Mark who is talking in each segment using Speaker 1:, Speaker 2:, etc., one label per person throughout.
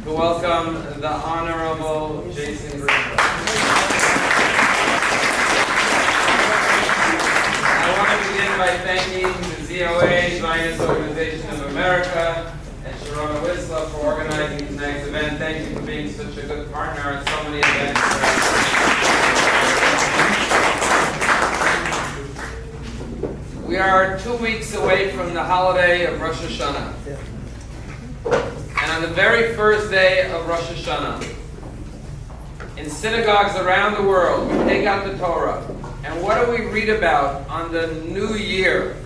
Speaker 1: to welcome the Honorable Jason Greenblatt. I want to begin by thanking the ZOA, Zionist Organization of America, and Sharona Whistler for organizing tonight's event. Thank you for being such a good partner at so many events. We are 2 weeks away from the holiday of Rosh Hashanah. And on the very first day of Rosh Hashanah, in synagogues around the world, we take out the Torah. And what do we read about on the new year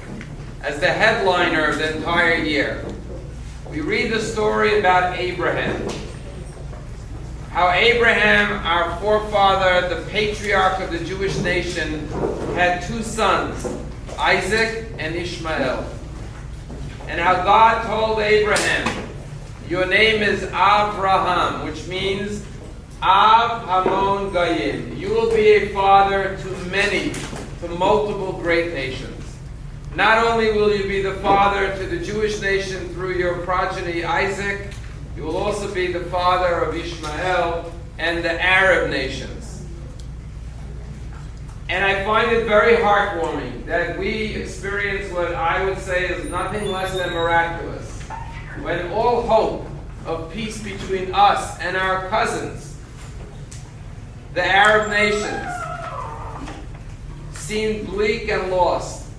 Speaker 1: as the headliner of the entire year? We read the story about Abraham. How Abraham, our forefather, the patriarch of the Jewish nation, had two sons, Isaac and Ishmael. And how God told Abraham, your name is Avraham, which means Av Hamon Gayim. You will be a father to many, to multiple great nations. Not only will you be the father to the Jewish nation through your progeny Isaac, you will also be the father of Ishmael and the Arab nations. And I find it very heartwarming that we experience what I would say is nothing less than miraculous. When all hope of peace between us and our cousins, the Arab nations, seemed bleak and lost,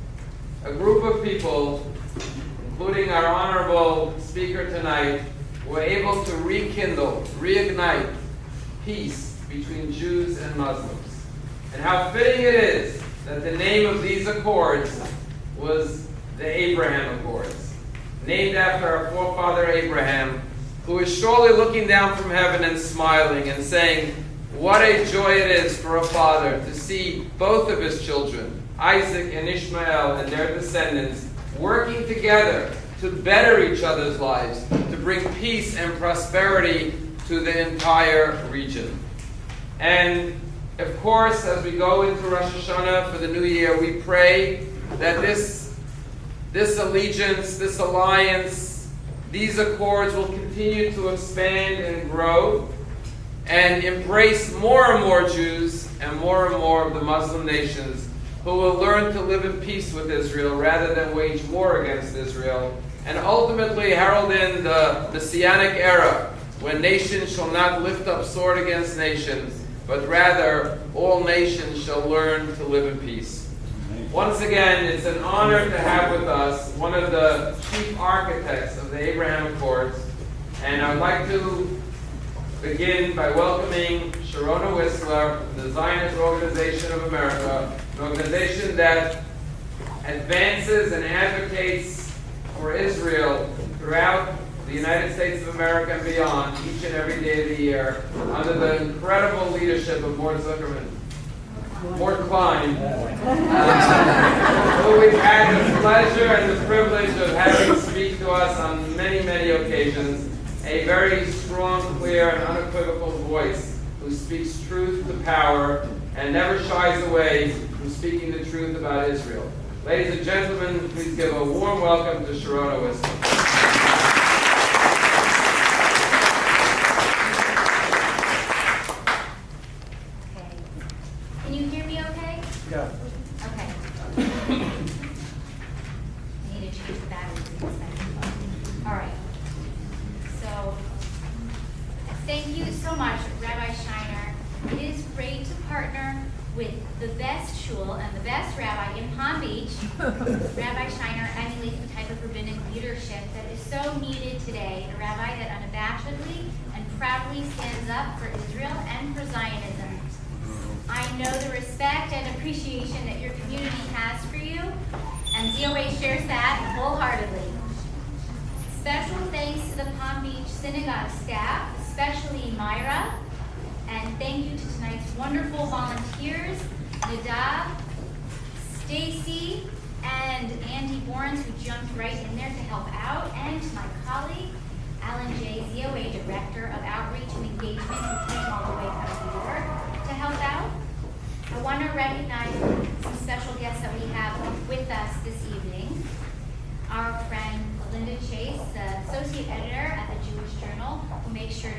Speaker 1: a group of people, including our honorable speaker tonight, were able to rekindle, reignite peace between Jews and Muslims. And how fitting it is that the name of these accords was the Abraham Accords, named after our forefather Abraham, who is surely looking down from heaven and smiling and saying, what a joy it is for a father to see both of his children, Isaac and Ishmael and their descendants, working together to better each other's lives, to bring peace and prosperity to the entire region. And of course, as we go into Rosh Hashanah for the new year, we pray that this allegiance, this alliance, these accords will continue to expand and grow and embrace more and more Jews and more of the Muslim nations who will learn to live in peace with Israel rather than wage war against Israel, and ultimately herald in the Messianic era when nations shall not lift up sword against nations, but rather all nations shall learn to live in peace. Once again, it's an honor to have with us one of the chief architects of the Abraham Accords, and I'd like to begin by welcoming Sharona Whistler, the Zionist Organization of America, an organization that advances and advocates for Israel throughout the United States of America and beyond, each and every day of the year, under the incredible leadership of Mort Klein, who we've had the pleasure and the privilege of having speak to us on many, many occasions. A very strong, clear, and unequivocal voice who speaks truth to power and never shies away from speaking the truth about Israel. Ladies and gentlemen, please give a warm welcome to Sharona Whistler.
Speaker 2: Yeah.
Speaker 3: Okay. I need to change the batteries in a second. All right. So, thank you so much, Rabbi Shiner. It is great to partner with the best shul and the best rabbi in Palm Beach. Rabbi Shiner emulates the type of rabbinic leadership that is so needed today, a rabbi that unabashedly and proudly stands up for Israel and for Zionism. I know the respect and appreciation that your community has for you, and ZOA shares that wholeheartedly. Special thanks to the Palm Beach Synagogue staff, especially Myra, and thank you to tonight's wonderful volunteers, Nadav, Stacy, and Andy Borns, who jumped right in there to help out, and to my colleague, Alan J., ZOA Director of Outreach and Engagement, who came all the way from New York to help out. I want to recognize some special guests that we have with us this evening. Our friend Linda Chase, the Associate Editor at the Jewish Journal, who makes sure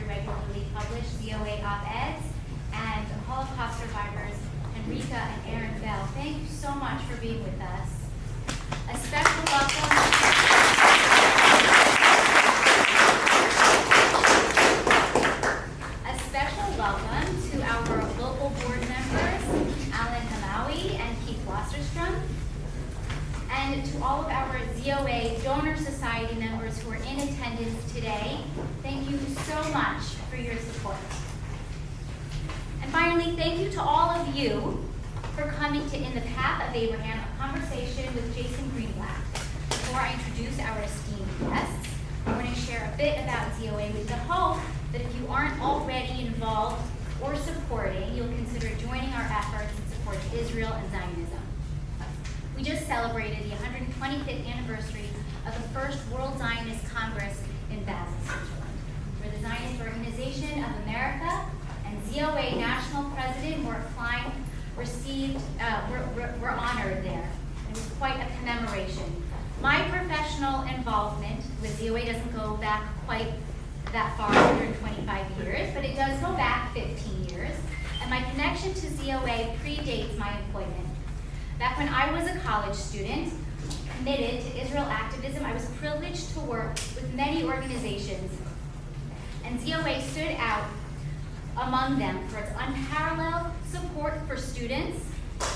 Speaker 3: published ZOA op-eds, and Holocaust survivors Enrica and Aaron Bell. Thank you so much for being with us. A special welcome. A special welcome to our local board members, Alan Hamawi and Keith Wasserstrom, and to all of our ZOA Donor Society members who are in attendance today. Thank you so much for your support. And finally, thank you to all of you for coming to In the Path of Abraham, a conversation with Jason Greenblatt. Before I introduce our esteemed guests, I want to share a bit about ZOA with the hope that if you aren't already involved or supporting, you'll consider joining our efforts in support of Israel and Zionism. We just celebrated the 125th anniversary of the first World Zionist Congress in Basel, Switzerland, where the Zionist Organization of America and ZOA National President Mort Klein were honored there. It was quite a commemoration. My professional involvement with ZOA doesn't go back quite that far, 125 years, but it does go back 15 years. And my connection to ZOA predates my employment. Back when I was a college student, committed to Israel activism, I was privileged to work with many organizations, and ZOA stood out among them for its unparalleled support for students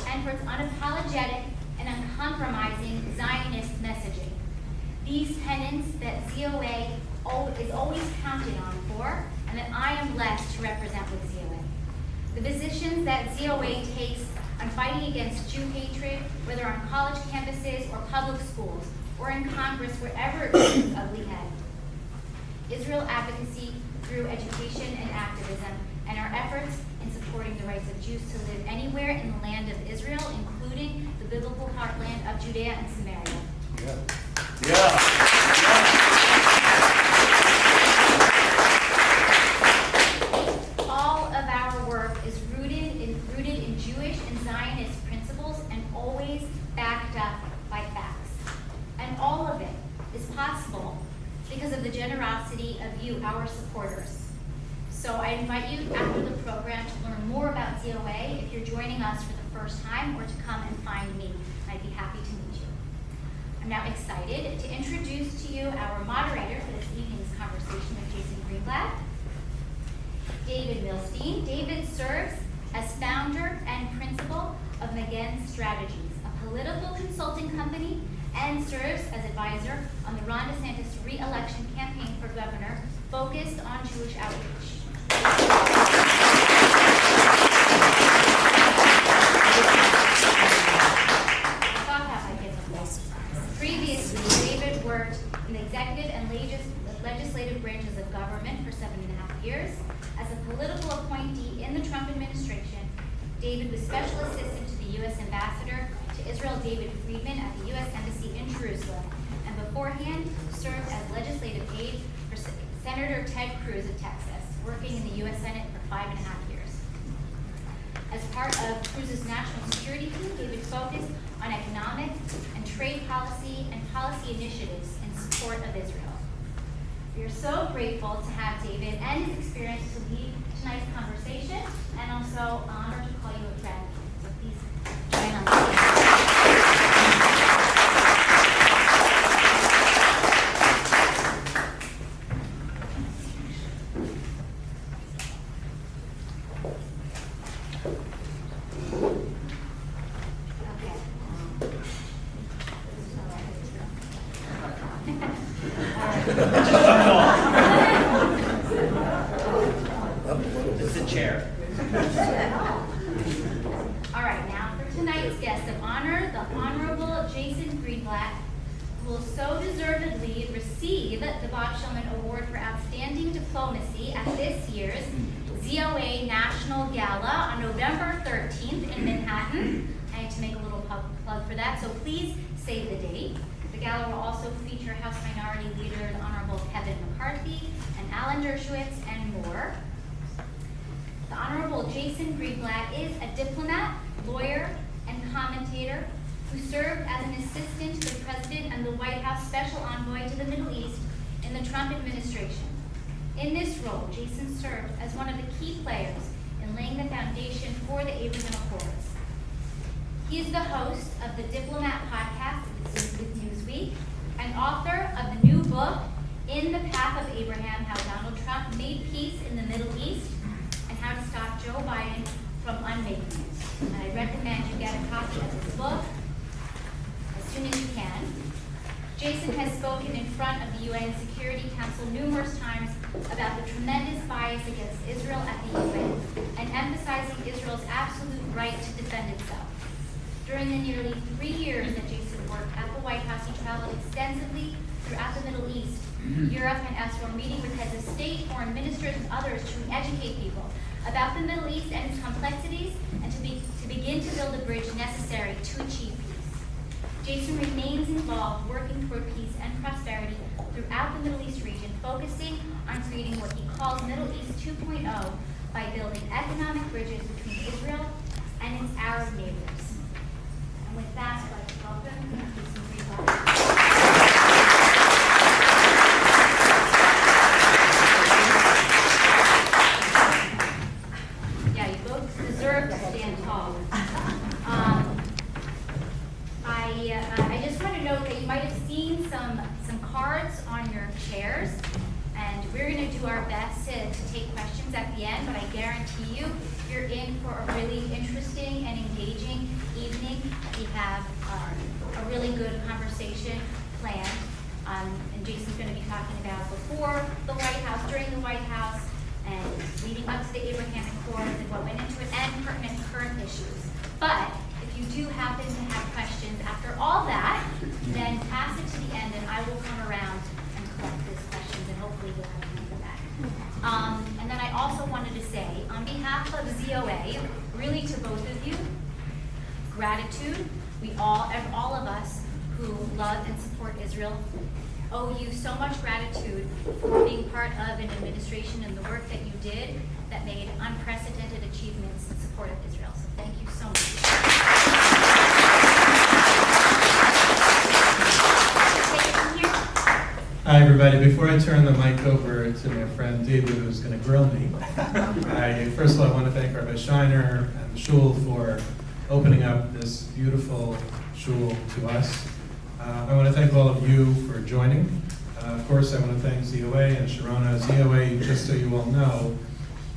Speaker 3: and for its unapologetic and uncompromising Zionist messaging. These tenets that ZOA is always counted on for, and that I am blessed to represent with ZOA. The positions that ZOA takes on fighting against Jew hatred, whether on college campuses or public schools, or in Congress, wherever it is ugly head. Israel advocacy through education and activism, and our efforts in supporting the rights of Jews to live anywhere in the land of Israel, including the biblical heartland of Judea and Samaria. All of our work is rooted in Jewish and Zionist principles and always backed up by facts. And all of it is possible because of the generosity of you, our supporters. So I invite you after the program to learn more about ZOA if you're joining us for the first time, or to come and find me. I'd be happy to meet you. I'm now excited to introduce to you our moderator for this evening's conversation with Jason Greenblatt, David Milstein. David serves as founder and principal of Magen Strategies, a political consulting company, and serves as advisor on the Ron DeSantis re-election campaign for governor focused on Jewish outreach. Previously, David worked in the executive and legislative branches of government for 7.5 years. As a political appointee in the Trump administration, David was special assistant to the U.S. ambassador to Israel, David Friedman, at the U.S. Embassy in Jerusalem, and beforehand served as legislative aide for Senator Ted Cruz of Texas, working in the U.S. Senate for 5.5 years. As part of Cruz's national security team, David focused on economic and trade policy and policy initiatives in support of Israel. We are so grateful to have David and his experience to lead tonight's conversation, and also honored to call you a friend. So please join on the stage.
Speaker 4: It's a chair.
Speaker 3: All right, now for tonight's guest of honor, the Honorable Jason Greenblatt, who will so deservedly receive the Bob Shulman Award for Outstanding Diplomacy at this year's ZOA National Gala on November 13th in Manhattan. I had to make a little plug for that, so please save the date. The gala will also feature House Minority Leader the Honorable Kevin McCarthy and Alan Dershowitz and more. The Honorable Jason Greenblatt is a diplomat, lawyer, and commentator who served as an assistant to the President and the White House Special Envoy to the Middle East in the Trump administration. In this role, Jason served as one of the key players in laying the foundation for the Abraham Accords. He is the host of the Diplomat podcast with Newsweek and author of the new book, In the Path of Abraham, How Donald Trump Made Peace in the Middle East and How to Stop Joe Biden from Unmaking It. And I recommend you get a copy of this book as soon as you can. Jason has spoken in front of the UN Security Council numerous times about the tremendous bias against Israel at the UN and emphasizing Israel's absolute right to defend itself. During the nearly 3 years that Jason worked at the White House, he traveled extensively throughout the Middle East, Europe, and elsewhere, meeting with heads of state, foreign ministers, and others to educate people about the Middle East and its complexities, and to begin to build a bridge necessary to achieve peace. Jason remains involved working toward peace and prosperity throughout the Middle East region, focusing on creating what he calls Middle East 2.0 by building economic bridges between Israel and its Arab neighbors. And with that, I'd like to welcome Jason Greenblatt. I just want to note that you might have seen some cards on your chairs, and we're going to do our best to take questions at the end, but I guarantee you, you're in for a really interesting and engaging evening. We have a really good conversation planned, and Jason's going to be talking about before the White House, during the White House, and leading up to the Abraham Accords and what went into it, and pertinent current issues. But if you do happen to have questions after all that, then pass it to the end and I will come around and collect those questions and hopefully we'll have time for that. And then I also wanted to say, on behalf of ZOA, really to both of you, gratitude. We all of us who love and support Israel owe you so much gratitude for being part of an administration and the work that you did that made unprecedented achievements in support of Israel. So thank you so much.
Speaker 5: Hi everybody, before I turn the mic over to my friend David who's going to grill me, first of all I want to thank Rabbi Shiner and the shul for opening up this beautiful shul to us. I want to thank all of you for joining. Of course I want to thank ZOA and Sharona. ZOA, just so you all know,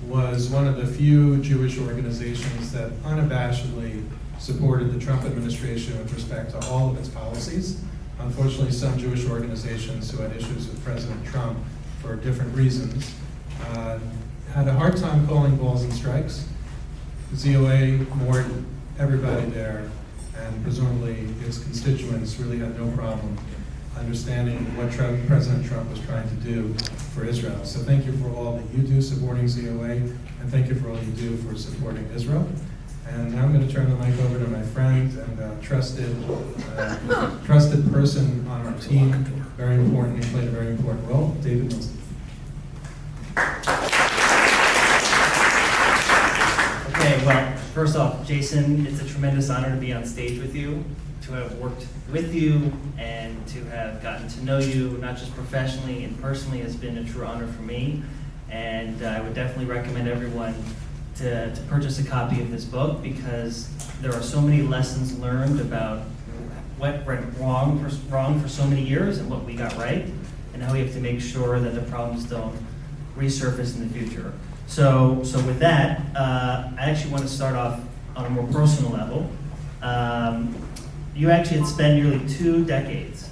Speaker 5: was one of the few Jewish organizations that unabashedly supported the Trump administration with respect to all of its policies. Unfortunately, some Jewish organizations who had issues with President Trump for different reasons had a hard time calling balls and strikes. ZOA moored everybody there, and presumably its constituents really had no problem understanding what President Trump was trying to do for Israel. So thank you for all that you do supporting ZOA, and thank you for all you do for supporting Israel. And now I'm going to turn the mic over to my friend and trusted person on our team, very important, he played a very important role, David Milstein.
Speaker 4: Okay, well, first off, Jason, it's a tremendous honor to be on stage with you, to have worked with you, and to have gotten to know you, not just professionally and personally, has been a true honor for me. And I would definitely recommend everyone to purchase a copy of this book, because there are so many lessons learned about what went wrong for so many years and what we got right, and how we have to make sure that the problems don't resurface in the future. So with that, I actually want to start off on a more personal level. You actually had spent nearly 2 decades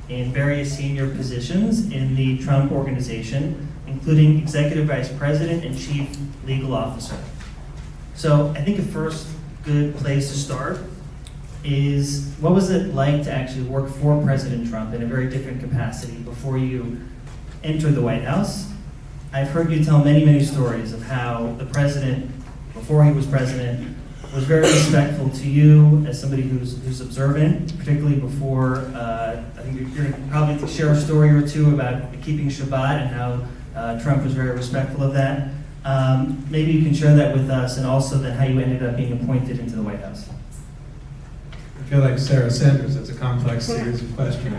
Speaker 4: in various senior positions in the Trump organization, including Executive Vice President and Chief Legal Officer. So I think a first good place to start is, what was it like to actually work for President Trump in a very different capacity before you entered the White House? I've heard you tell many, many stories of how the president, before he was president, was very respectful to you as somebody who's observant, particularly before, I think you're going to probably share a story or two about keeping Shabbat and how Trump was very respectful of that. Maybe you can share that with us, and also then how you ended up being appointed into the White House.
Speaker 5: I feel like Sarah Sanders, it's a complex series of questions.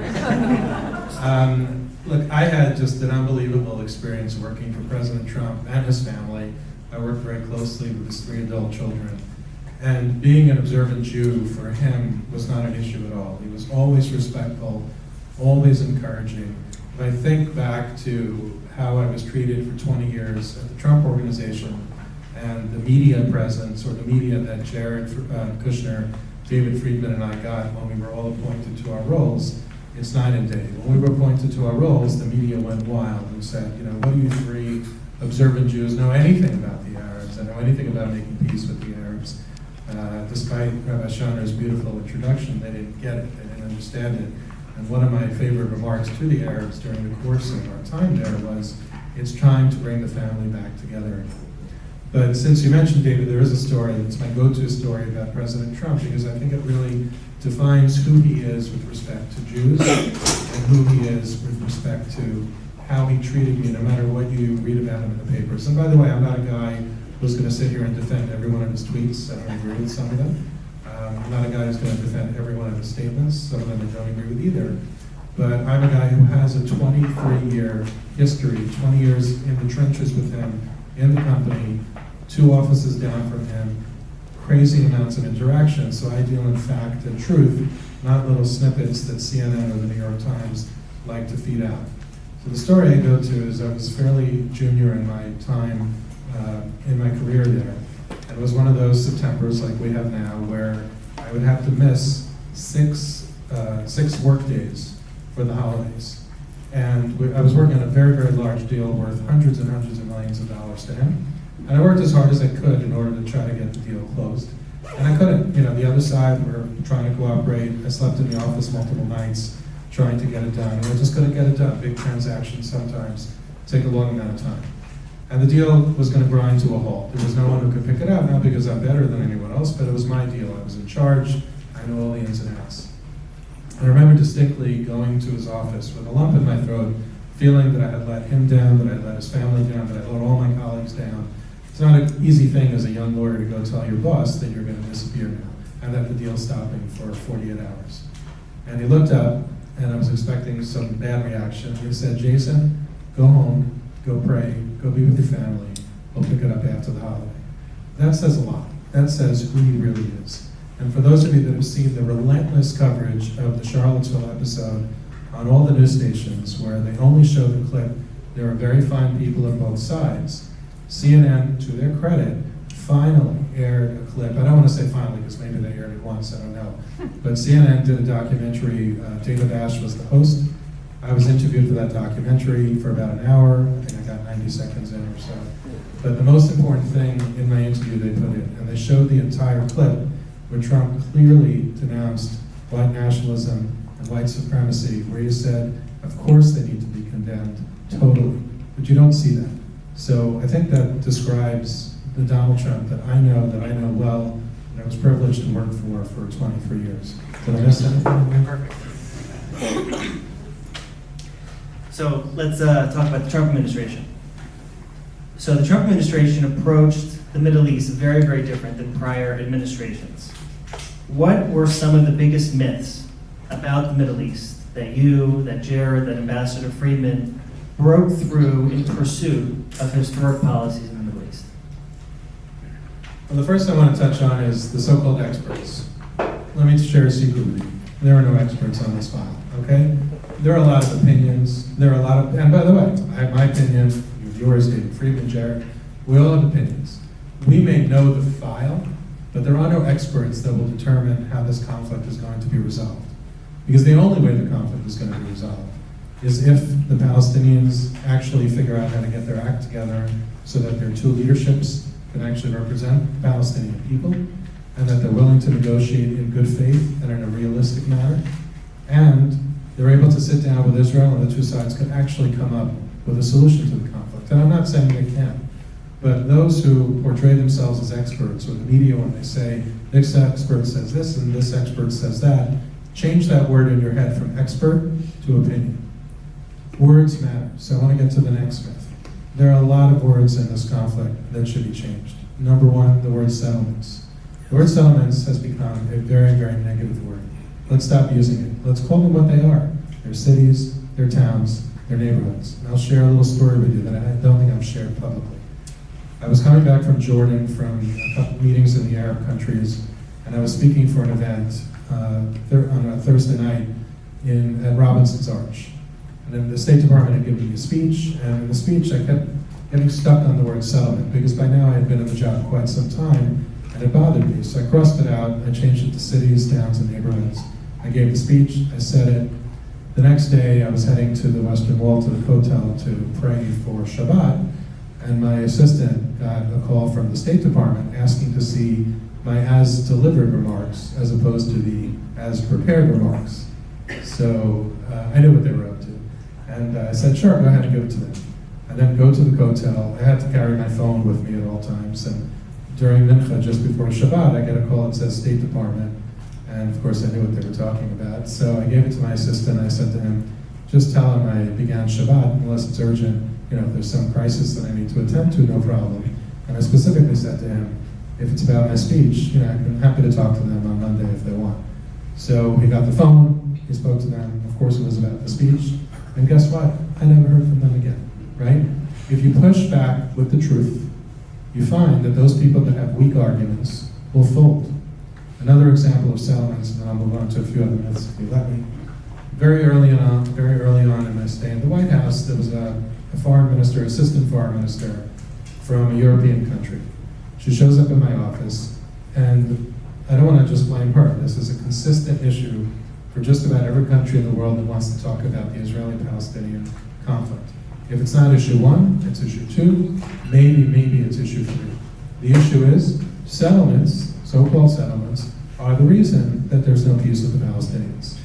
Speaker 5: Look, I had just an unbelievable experience working for President Trump and his family. I worked very closely with his 3 adult children. And being an observant Jew for him was not an issue at all. He was always respectful, always encouraging. If I think back to how I was treated for 20 years at the Trump Organization and the media presence, or the media that Jared Kushner, David Friedman, and I got when we were all appointed to our roles, it's night and day. When we were appointed to our roles, the media went wild and said, what do you 3 observant Jews know anything about the Arabs? I know anything about making peace with the Arabs. Despite Rabbi Schoner's beautiful introduction, they didn't get it, they didn't understand it. And one of my favorite remarks to the Arabs during the course of our time there was, it's time to bring the family back together again. But since you mentioned, David, there is a story, it's my go-to story about President Trump, because I think it really defines who he is with respect to Jews and who he is with respect to how he treated me, no matter what you read about him in the papers. And by the way, I'm not a guy who's going to sit here and defend every one of his tweets. I don't agree with some of them. I'm not a guy who's going to defend every one of his statements. Some of them I don't agree with either. But I'm a guy who has a 23-year history, 20 years in the trenches with him, in the company, 2 offices down from him, crazy amounts of interaction. So I deal in fact and truth, not little snippets that CNN or the New York Times like to feed out. So the story I go to is I was fairly junior in my time in my career there. It was one of those Septembers like we have now where I would have to miss 6 work days for the holidays. And I was working on a very, very large deal worth hundreds and hundreds of millions of dollars to him. And I worked as hard as I could in order to try to get the deal closed. And I couldn't. The other side were trying to cooperate. I slept in the office multiple nights trying to get it done. And I just couldn't get it done. Big transactions sometimes take a long amount of time. And the deal was going to grind to a halt. There was no one who could pick it up, not because I'm better than anyone else, but it was my deal. I was in charge. I knew all the ins and outs. And I remember distinctly going to his office with a lump in my throat, feeling that I had let him down, that I had let his family down, that I had let all my colleagues down. It's not an easy thing as a young lawyer to go tell your boss that you're going to disappear now and that the deal's stopping for 48 hours. And he looked up, and I was expecting some bad reaction. He said, Jason, go home, go pray, go be with your family. We'll pick it up after the holiday. That says a lot. That says who he really is. And for those of you that have seen the relentless coverage of the Charlottesville episode on all the news stations where they only show the clip, there are very fine people on both sides. CNN, to their credit, finally aired a clip. I don't want to say finally because maybe they aired it once, I don't know. But CNN did a documentary. David Ash was the host. I was interviewed for that documentary for about an hour. I think I got 90 seconds in or so. But the most important thing in my interview they put in, and they showed the entire clip where Trump clearly denounced white nationalism and white supremacy, where he said, of course they need to be condemned, totally. But you don't see that. So I think that describes the Donald Trump that I know well, and I was privileged to work for 23 years. Did I miss anything?
Speaker 4: Perfect. So let's talk about the Trump administration. So the Trump administration approached the Middle East very, very different than prior administrations. What were some of the biggest myths about the Middle East that you, that Jared, that Ambassador Friedman broke through in pursuit of historic policies in the Middle East?
Speaker 5: Well, the first I want to touch on is the so-called experts. Let me share a secret with you. There are no experts on this file, okay? There are a lot of opinions. There are a lot of, and by the way, I have my opinion, you have yours, David Friedman, Jared. We all have opinions. We may know the file, but there are no experts that will determine how this conflict is going to be resolved. Because the only way the conflict is going to be resolved is if the Palestinians actually figure out how to get their act together so that their 2 leaderships can actually represent Palestinian people, and that they're willing to negotiate in good faith and in a realistic manner, and they're able to sit down with Israel and the 2 sides can actually come up with a solution to the conflict. And I'm not saying they can't, but those who portray themselves as experts, or the media when they say, this expert says this and this expert says that, change that word in your head from expert to opinion. Words matter. So I want to get to the next myth. There are a lot of words in this conflict that should be changed. Number 1, the word settlements. The word settlements has become a very, very negative word. Let's stop using it. Let's call them what they are. They're cities, they're towns, their neighborhoods. And I'll share a little story with you that I don't think I've shared publicly. I was coming back from Jordan from a couple meetings in the Arab countries, and I was speaking for an event on a Thursday night at Robinson's Arch. And then the State Department had given me a speech, and in the speech I kept getting stuck on the word settlement, because by now I had been in the job quite some time, and it bothered me. So I crossed it out, I changed it to cities, towns, and neighborhoods. I gave the speech, I said it. The next day I was heading to the Western Wall to the hotel to pray for Shabbat, and my assistant got a call from the State Department asking to see my as-delivered remarks as opposed to the as-prepared remarks. So I knew what they were up to. And I said, sure, go ahead and give it to them. I then go to the hotel. I had to carry my phone with me at all times. And during Mincha, just before Shabbat, I get a call that says State Department. And of course, I knew what they were talking about. So I gave it to my assistant. I said to him, just tell him I began Shabbat, unless it's urgent. You know, if there's some crisis that I need to attend to, no problem. And I specifically said to him, if it's about my speech, you know, I'm happy to talk to them on Monday if they want. So he got the phone, he spoke to them. Of course, it was about the speech. And guess what? I never heard from them again, right? If you push back with the truth, you find that those people that have weak arguments will fold. Another example of settlements, and then I'll move on to a few other myths if you let me. Very early on in my stay in the White House, there was a foreign minister, assistant foreign minister from a European country. She shows up in my office, and I don't want to just blame her. This is a consistent issue for just about every country in the world that wants to talk about the Israeli-Palestinian conflict. If it's not issue 1, it's issue 2, maybe it's issue 3. The issue is settlements, so-called settlements, are the reason that there's no peace with the Palestinians.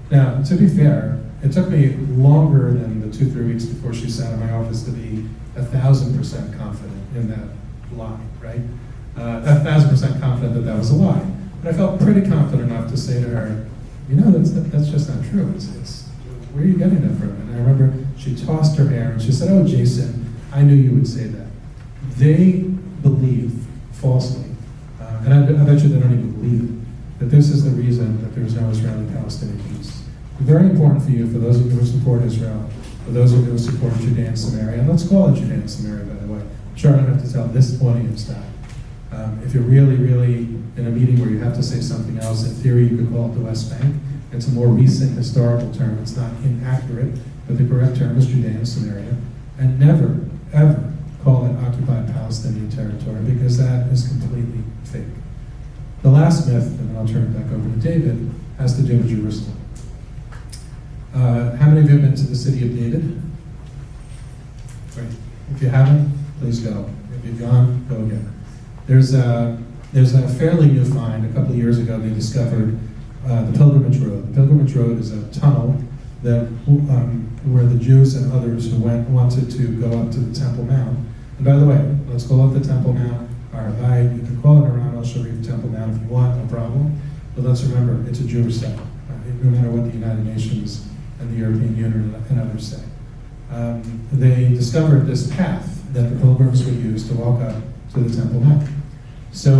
Speaker 5: Now, to be fair, it took me longer than the 2-3 weeks before she sat in my office to be 1,000% confident in that lie, right? 1,000% confident that that was a lie. But I felt pretty confident enough to say to her, you know, that's just not true. It's where are you getting that from? And I remember she tossed her hair and she said, oh, Jason, I knew you would say that. They believe falsely, and I bet you they don't even believe it, that this is the reason that there's no Israeli-Palestinian peace. Very important for you, for those of you who support Israel, for those of you who support Judea and Samaria, and let's call it Judea and Samaria, by the way. I'm sure I don't have to tell this audience that. If you're really in a meeting where you have to say something else, in theory you could call it the West Bank. It's a more recent historical term. It's not inaccurate, but the correct term is Judea and Samaria. And never, ever call it occupied Palestinian territory, because that is completely fake. The last myth, and then I'll turn it back over to David, has to do with Jerusalem. How many of you have been to the city of David? Great. If you haven't, please go. If you've gone, go again. There's a fairly new find. A couple of years ago, they discovered the Pilgrimage Road. The Pilgrimage Road is a tunnel that where the Jews and others who wanted to go up to the Temple Mount. And by the way, let's call it the Temple Mount, Arhavai. You can call it Haram al-Sharif Temple Mount if you want, no problem. But let's remember, it's a Jewish site, no matter what the United Nations and the European Union and others say. They discovered this path that the pilgrims would use to walk up to the Temple Mount. So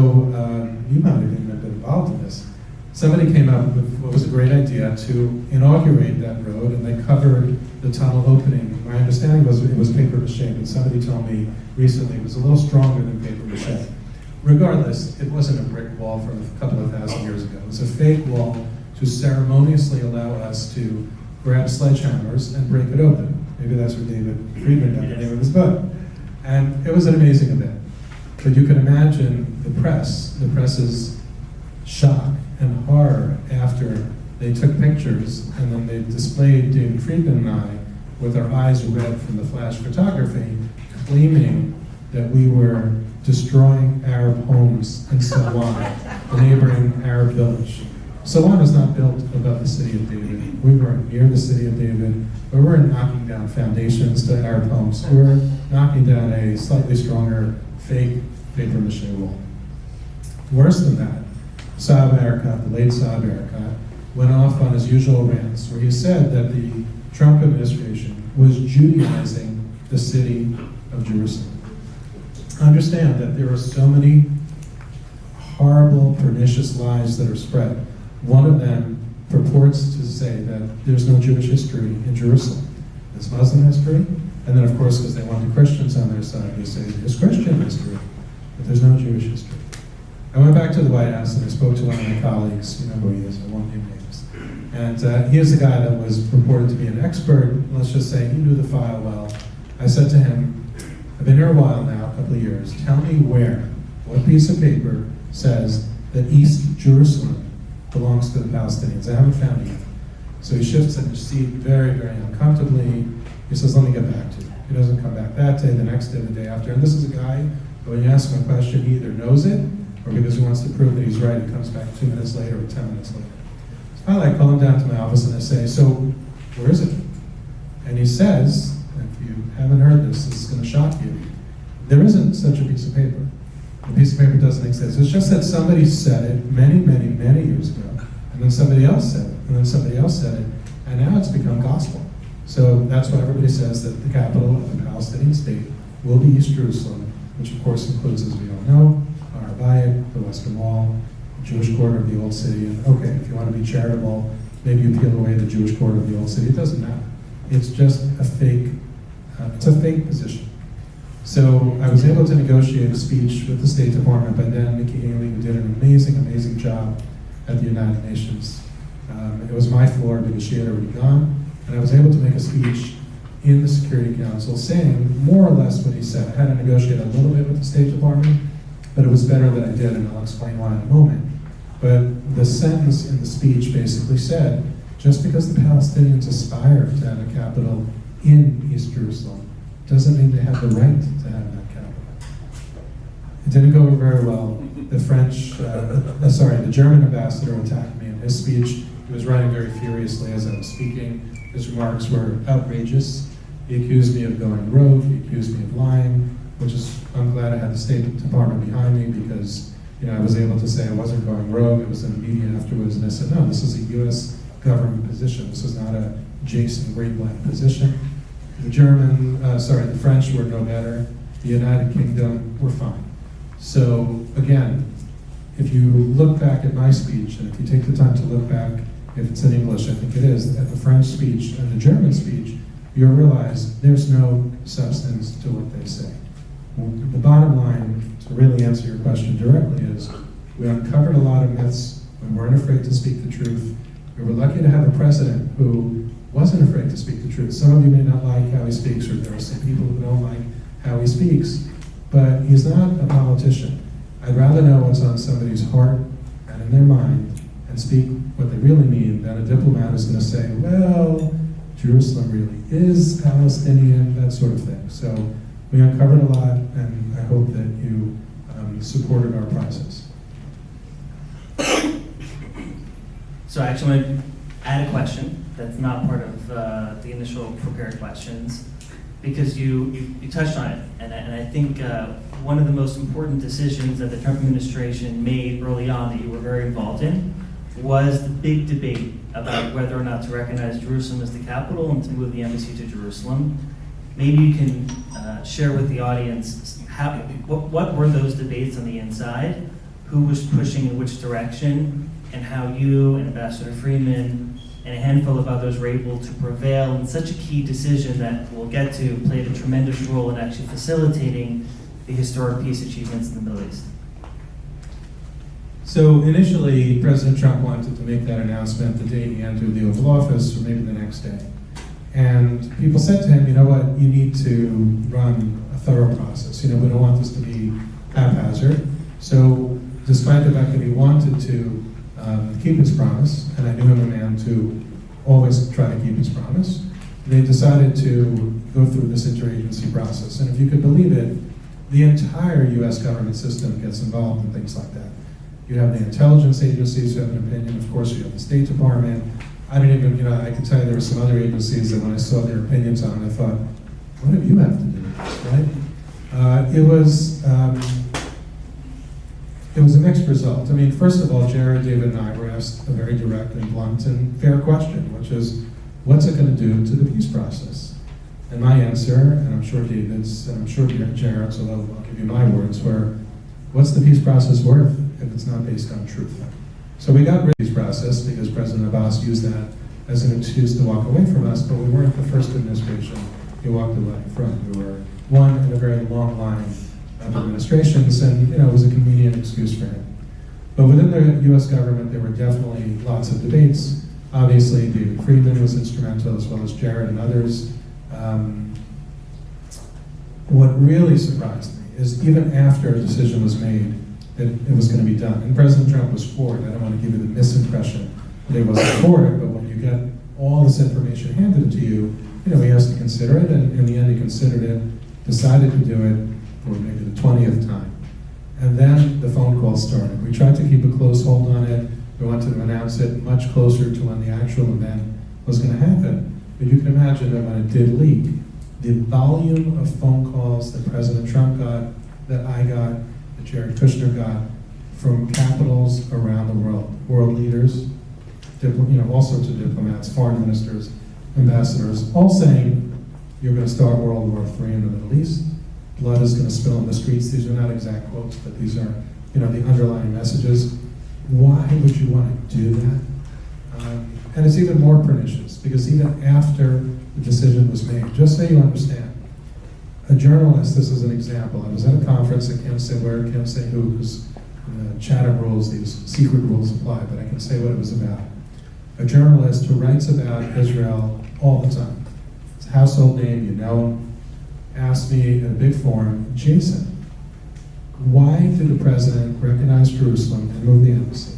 Speaker 5: you might have even been involved in this. Somebody came up with what was a great idea to inaugurate that road, and they covered the tunnel opening. My understanding was it was paper mache, but somebody told me recently it was a little stronger than paper mache. Regardless, it wasn't a brick wall from a couple of thousand years ago. It was a fake wall to ceremoniously allow us to grab sledgehammers and break it open. Maybe that's where David Friedman got the name of his book. And it was an amazing event. But you can imagine the press's shock and horror after they took pictures and then they displayed David Friedman and I with our eyes red from the flash photography, claiming that we were destroying Arab homes in Salwan, the neighboring Arab village. Salwan is not built above the city of David. We weren't near the city of David. We weren't knocking down foundations to Arab homes. We were knocking down a slightly stronger fake paper mache wall. Worse than that, Saab Erekat, the late Saab Erekat, went off on his usual rants where he said that the Trump administration was Judaizing the city of Jerusalem. Understand that there are so many horrible, pernicious lies that are spread. One of them purports to say that there's no Jewish history in Jerusalem. The There's Muslim history, and then of course, because they want the Christians on their side, they say there's Christian history, but there's no Jewish history. I went back to the White House and I spoke to one of my colleagues, you know who he is, I won't name names. And he is a guy that was purported to be an expert, let's just say he knew the file well. I said to him, I've been here a while now, a couple of years, tell me what piece of paper says that East Jerusalem belongs to the Palestinians. I haven't found it yet. So he shifts in his seat very, very uncomfortably. He says, let me get back to you. He doesn't come back that day, the next day, the day after. And this is a guy, when you ask him a question, he either knows it, or because he wants to prove that he's right, he comes back 2 minutes later or 10 minutes later. So finally I call him down to my office and I say, so where is it? And he says, if you haven't heard this, this is going to shock you, there isn't such a piece of paper. The piece of paper doesn't exist. It's just that somebody said it many, many, many years ago, and then somebody else said it, and then somebody else said it, and now it's become gospel. So that's why everybody says that the capital of the Palestinian state will be East Jerusalem, which of course includes, as we all know, Har HaBayit, the Western Wall, the Jewish quarter of the Old City, and okay, if you want to be charitable, maybe you peel away the Jewish quarter of the Old City. It doesn't matter. It's just a fake, it's a fake position. So I was able to negotiate a speech with the State Department by then, Nikki Haley, who did an amazing, amazing job at the United Nations. It was my floor because she had already gone, and I was able to make a speech in the Security Council saying more or less what he said. I had to negotiate a little bit with the State Department, but it was better that I did, and I'll explain why in a moment. But the sentence in the speech basically said, just because the Palestinians aspire to have a capital in East Jerusalem doesn't mean they have the right to have that capital. It didn't go over very well. The the German ambassador attacked me in his speech. He was writing very furiously as I was speaking. His remarks were outrageous. He accused me of going rogue. He accused me of lying, which is, I'm glad I had the State Department behind me because, you know, I was able to say I wasn't going rogue. It was in the media afterwards, and I said, no, this is a U.S. government position. This is not a Jason Greenblatt position. The French were no better. The United Kingdom were fine. So again, if you look back at my speech, and if you take the time to look back, if it's in English, I think it is, at the French speech and the German speech, you'll realize there's no substance to what they say. The bottom line, to really answer your question directly, is we uncovered a lot of myths. We weren't afraid to speak the truth. We were lucky to have a president who wasn't afraid to speak the truth. Some of you may not like how he speaks, or there are some people who don't like how he speaks, but he's not a politician. I'd rather know what's on somebody's heart and in their mind and speak what they really mean than a diplomat who's going to say, well, Jerusalem really is Palestinian, that sort of thing. So we uncovered a lot, and I hope that you supported our process.
Speaker 4: So I actually want to add a question that's not part of the initial prepared questions, because you touched on it, and I think one of the most important decisions that the Trump administration made early on that you were very involved in was the big debate about whether or not to recognize Jerusalem as the capital and to move the embassy to Jerusalem. Maybe you can share with the audience what were those debates on the inside, who was pushing in which direction, and how you and Ambassador Freeman and a handful of others were able to prevail in such a key decision that we'll get to played a tremendous role in actually facilitating the historic peace achievements in the Middle East.
Speaker 5: So initially, President Trump wanted to make that announcement the day he entered the Oval Office, or maybe the next day. And people said to him, you know what, you need to run a thorough process. You know, we don't want this to be haphazard. So despite the fact that he wanted to keep his promise, and I knew him a man to always try to keep his promise, they decided to go through this interagency process. And if you could believe it, the entire US government system gets involved in things like that. You have the intelligence agencies who have an opinion, of course you have the State Department. I don't even, you know, I can tell you there were some other agencies that when I saw their opinions on it, I thought, what do you have to do with this, right? It was a mixed result. I mean, first of all, Jared, David, and I were asked a very direct and blunt and fair question, which is, what's it going to do to the peace process? And my answer, and I'm sure David's, and I'm sure Jared's, although I'll give you my words, were, what's the peace process worth if it's not based on truth? So we got rid of the peace process because President Abbas used that as an excuse to walk away from us, but we weren't the first administration he walked away from. We were one in a very long line of administrations, and it was a convenient excuse for him. But within the U.S. government, there were definitely lots of debates. Obviously, David Friedman was instrumental, as well as Jared and others. What really surprised me is even after a decision was made that it was going to be done, and President Trump was for it. I don't want to give you the misimpression that he wasn't for it, but when you get all this information handed to you, he has to consider it, and in the end he considered it, decided to do it for maybe the 20th time. And then the phone call started. We tried to keep a close hold on it. We wanted to announce it much closer to when the actual event was going to happen. But you can imagine that when it did leak, the volume of phone calls that President Trump got, that I got, that Jared Kushner got, from capitals around the world leaders, all sorts of diplomats, foreign ministers, ambassadors, all saying, you're going to start World War III in the Middle East. Blood is going to spill in the streets. These are not exact quotes, but these are, the underlying messages. Why would you want to do that? And it's even more pernicious, because even after the decision was made, just so you understand, a journalist, this is an example, I was at a conference, I can't say where, can't say who, because chatter rules, these secret rules apply, but I can say what it was about. A journalist who writes about Israel all the time, it's a household name, you know him, asked me in a big forum, Jason, why did the president recognize Jerusalem and move the embassy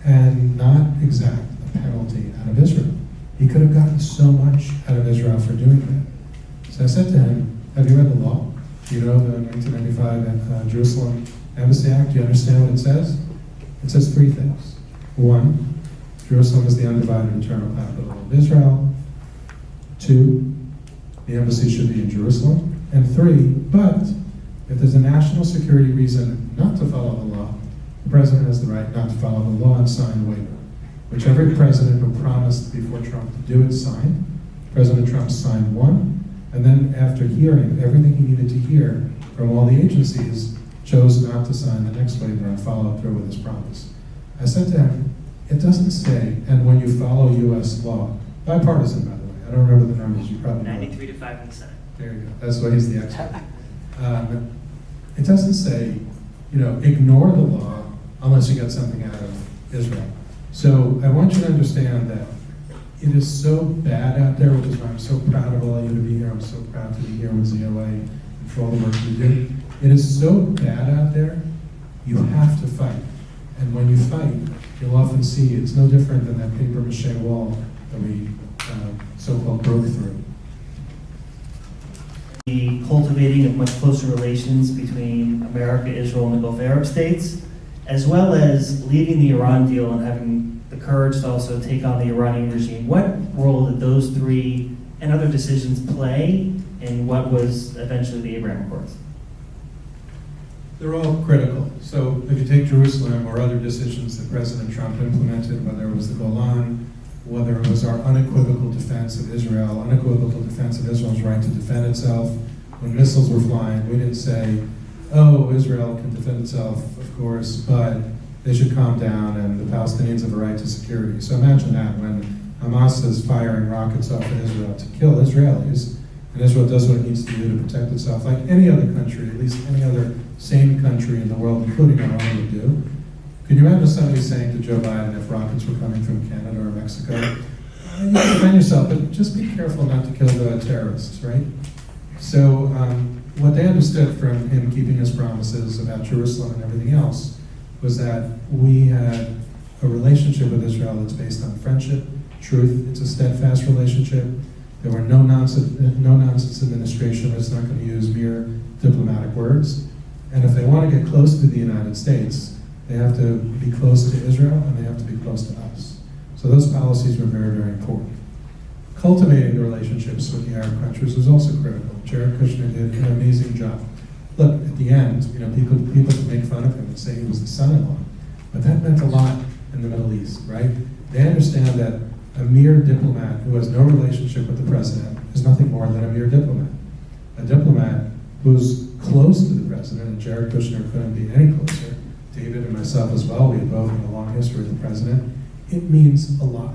Speaker 5: and not exact a penalty out of Israel? He could have gotten so much out of Israel for doing that. So I said to him, have you read the law? Do you know the 1995 Jerusalem Embassy Act? Do you understand what it says? It says three things. One, Jerusalem is the undivided eternal capital of Israel. Two, the embassy should be in Jerusalem. And three, but if there's a national security reason not to follow the law, the president has the right not to follow the law and sign the waiver, which every president who promised before Trump to do it signed. President Trump signed one, and then after hearing everything he needed to hear from all the agencies, chose not to sign the next waiver and follow through with his promise. I said to him, it doesn't say, and when you follow U.S. law, bipartisan by the way, I don't remember the numbers, you probably know.
Speaker 4: 93 to 5 in the Senate.
Speaker 5: There you go, that's why he's the expert. It doesn't say, ignore the law unless you get something out of Israel. So I want you to understand that it is so bad out there, which is why I'm so proud of all of you to be here. I'm so proud to be here with ZOA and for all the work you do. It is so bad out there, you have to fight. And when you fight, you'll often see it's no different than that paper mache wall that we so-called broke through.
Speaker 4: The cultivating of much closer relations between America, Israel, and the Gulf Arab states, as well as leaving the Iran deal and having the courage to also take on the Iranian regime. What role did those three and other decisions play in what was eventually the Abraham Accords?
Speaker 5: They're all critical. So if you take Jerusalem or other decisions that President Trump implemented, whether it was the Golan, whether it was our unequivocal defense of Israel, unequivocal defense of Israel's right to defend itself. When missiles were flying, we didn't say, oh, Israel can defend itself, of course, but they should calm down and the Palestinians have a right to security. So imagine that when Hamas is firing rockets off at Israel to kill Israelis, and Israel does what it needs to do to protect itself, like any other country, at least any other sane country in the world, including our own, would do. Can you imagine somebody saying to Joe Biden, if rockets were coming from Canada or Mexico, you can defend yourself, but just be careful not to kill the terrorists, right? So what they understood from him keeping his promises about Jerusalem and everything else was that we had a relationship with Israel that's based on friendship, truth. It's a steadfast relationship. There were no nonsense administration that's not going to use mere diplomatic words. And if they want to get close to the United States, they have to be close to Israel and they have to be close to us. So those policies were very, very important. Cultivating the relationships with the Arab countries was also critical. Jared Kushner did an amazing job. Look, at the end, people could make fun of him and say he was the son-in-law, but that meant a lot in the Middle East, right? They understand that a mere diplomat who has no relationship with the president is nothing more than a mere diplomat. A diplomat who's close to the president, and Jared Kushner couldn't be any closer, David and myself as well, we both have a long history with the president, it means a lot.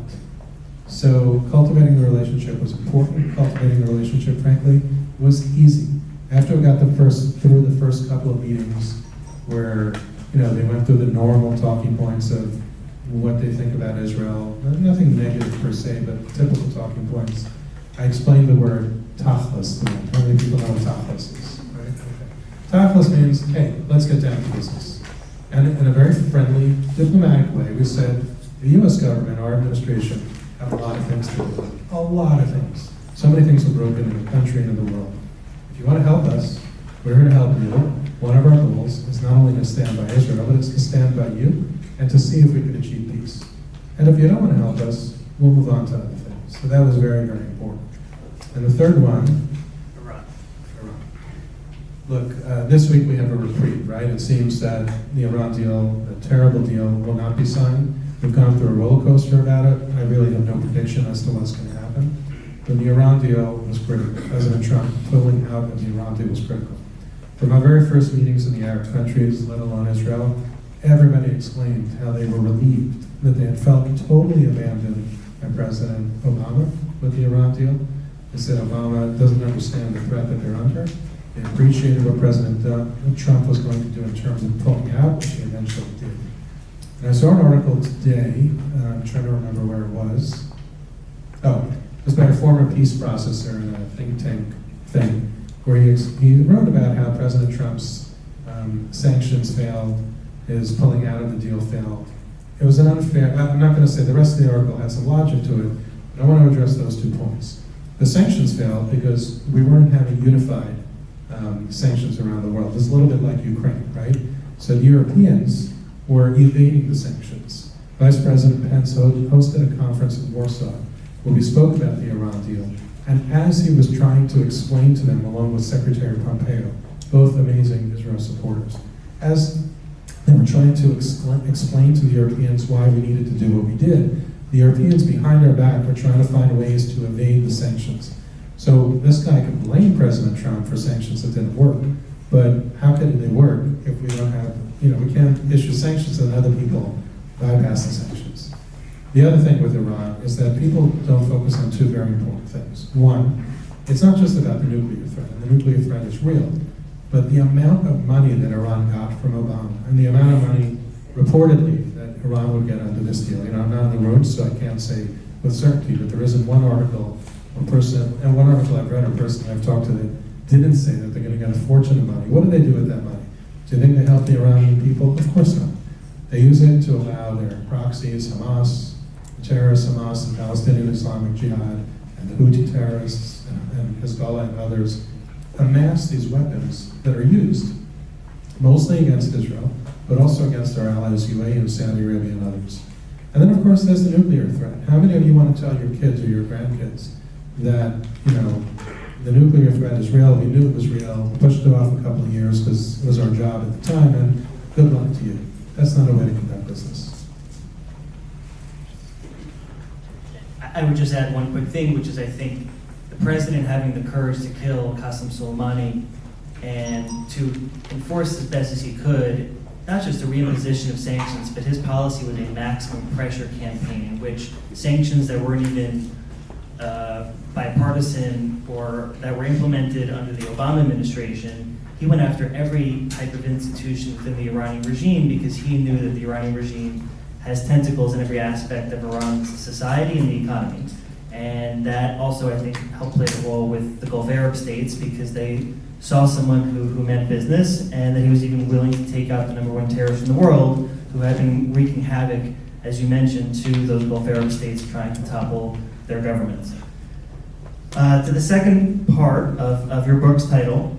Speaker 5: So cultivating the relationship was important. Cultivating the relationship, frankly, was easy. After we got through the first couple of meetings where they went through the normal talking points of what they think about Israel, nothing negative per se, but typical talking points, I explained the word tachlis to them. How many people know what tachlis is? Right? Okay. Tachlis means, hey, let's get down to business. And in a very friendly, diplomatic way, we said, the U.S. government, our administration, have a lot of things to do. A lot of things. So many things are broken in the country and in the world. If you want to help us, we're here to help you. One of our goals is not only to stand by Israel, but it's to stand by you and to see if we can achieve peace. And if you don't want to help us, we'll move on to other things. So that was very, very important. And the third one, Iran. Look, this week we have a reprieve, right? It seems that the Iran deal, a terrible deal, will not be signed. We've gone through a roller coaster about it. I really have no prediction as to what's going to happen. But the Iran deal was critical. President Trump pulling out of the Iran deal was critical. From our very first meetings in the Arab countries, let alone Israel, everybody exclaimed how they were relieved that they had felt totally abandoned by President Obama with the Iran deal. They said Obama doesn't understand the threat that they're under. They appreciated what President Trump was going to do in terms of pulling out, which he eventually did. And I saw an article today, I'm trying to remember where it was. Oh, it was by a former peace processor in a think tank thing, where he wrote about how President Trump's sanctions failed, his pulling out of the deal failed. It was an unfair, I'm not going to say the rest of the article has some logic to it, but I want to address those 2 points. The sanctions failed because we weren't having unified sanctions around the world. It's a little bit like Ukraine, right? So the Europeans were evading the sanctions. Vice President Pence hosted a conference in Warsaw where we spoke about the Iran deal. And as he was trying to explain to them, along with Secretary Pompeo, both amazing Israel supporters, as they were trying to explain to the Europeans why we needed to do what we did, the Europeans behind our back were trying to find ways to evade the sanctions. So this guy could blame President Trump for sanctions that didn't work, but how could they work if we don't have, we can't issue sanctions and other people bypass the sanctions. The other thing with Iran is that people don't focus on 2 very important things. One, it's not just about the nuclear threat, and the nuclear threat is real, but the amount of money that Iran got from Obama, and the amount of money reportedly that Iran would get under this deal. I'm not in the room, so I can't say with certainty, but there isn't one article, one article I've read or person I've talked to that didn't say that they're going to get a fortune of money. What do they do with that money? Do you think they help the Iranian people? Of course not. They use it to allow their proxies, Hamas, terrorists, Hamas, and Palestinian Islamic Jihad, and the Houthi terrorists, and Hezbollah and others, amass these weapons that are used mostly against Israel, but also against our allies, UAE and Saudi Arabia and others. And then, of course, there's the nuclear threat. How many of you want to tell your kids or your grandkids that, the nuclear threat is real, we knew it was real, pushed it off a couple of years because it was our job at the time, and good luck to you. That's not a way to conduct business.
Speaker 4: I would just add one quick thing, which is I think the president having the courage to kill Qasem Soleimani and to enforce as best as he could, not just the reimposition of sanctions, but his policy with a maximum pressure campaign in which sanctions that weren't even bipartisan or that were implemented under the Obama administration, he went after every type of institution within the Iranian regime because he knew that the Iranian regime has tentacles in every aspect of Iran's society and the economy. And that also, I think, helped play a role with the Gulf Arab states because they saw someone who meant business and that he was even willing to take out the #1 terrorist in the world who had been wreaking havoc, as you mentioned, to those Gulf Arab states trying to topple their governments. To the second part of your book's title,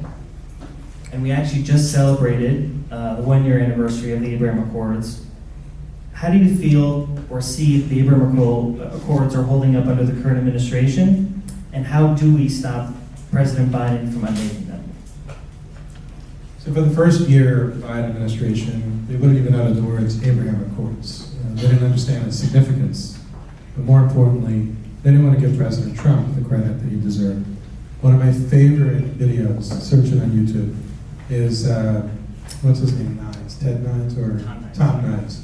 Speaker 4: and we actually just celebrated the 1-year anniversary of the Abraham Accords. How do you feel or see the Abraham Accords are holding up under the current administration, and how do we stop President Biden from unmaking them?
Speaker 5: So for the first year of the Biden administration, they wouldn't even utter the words Abraham Accords. They didn't understand its significance, but more importantly, they didn't want to give President Trump the credit that he deserved. One of my favorite videos, search it on YouTube, is, what's his name, Nines? Ted Nines or Tom Nines?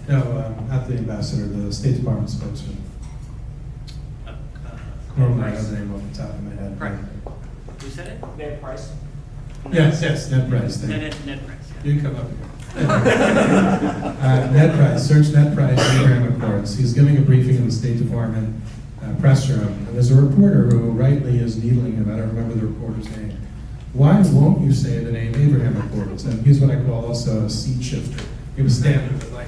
Speaker 5: No, not the ambassador, the State Department spokesman. Normally I know the name off the top of my head.
Speaker 4: Right. Who said it?
Speaker 6: Net price.
Speaker 5: Yes, net price. Thank you.
Speaker 4: Net price. Yeah.
Speaker 5: You come up here. Net price, search net price, Abraham Accords. He's giving a briefing in the State Department press room, and there's a reporter who rightly is needling him. I don't remember the reporter's name. Why won't you say the name Abraham Accords? And he's what I call also a seat shifter. He was standing there like,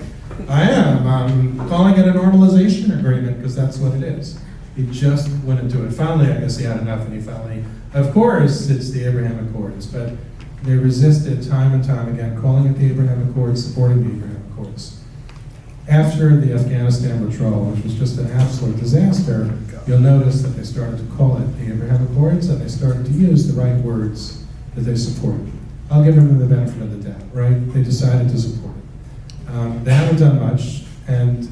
Speaker 5: I'm calling it a normalization agreement because that's what it is. He just went into it. Finally, I guess he had enough, and he finally, of course, it's the Abraham Accords, but they resisted time and time again, calling it the Abraham Accords, supporting the Abraham Accords. After the Afghanistan withdrawal, which was just an absolute disaster, you'll notice that they started to call it the Abraham Accords, and they started to use the right words that they supported. I'll give them the benefit of the doubt, right? They decided to support it. They haven't done much, and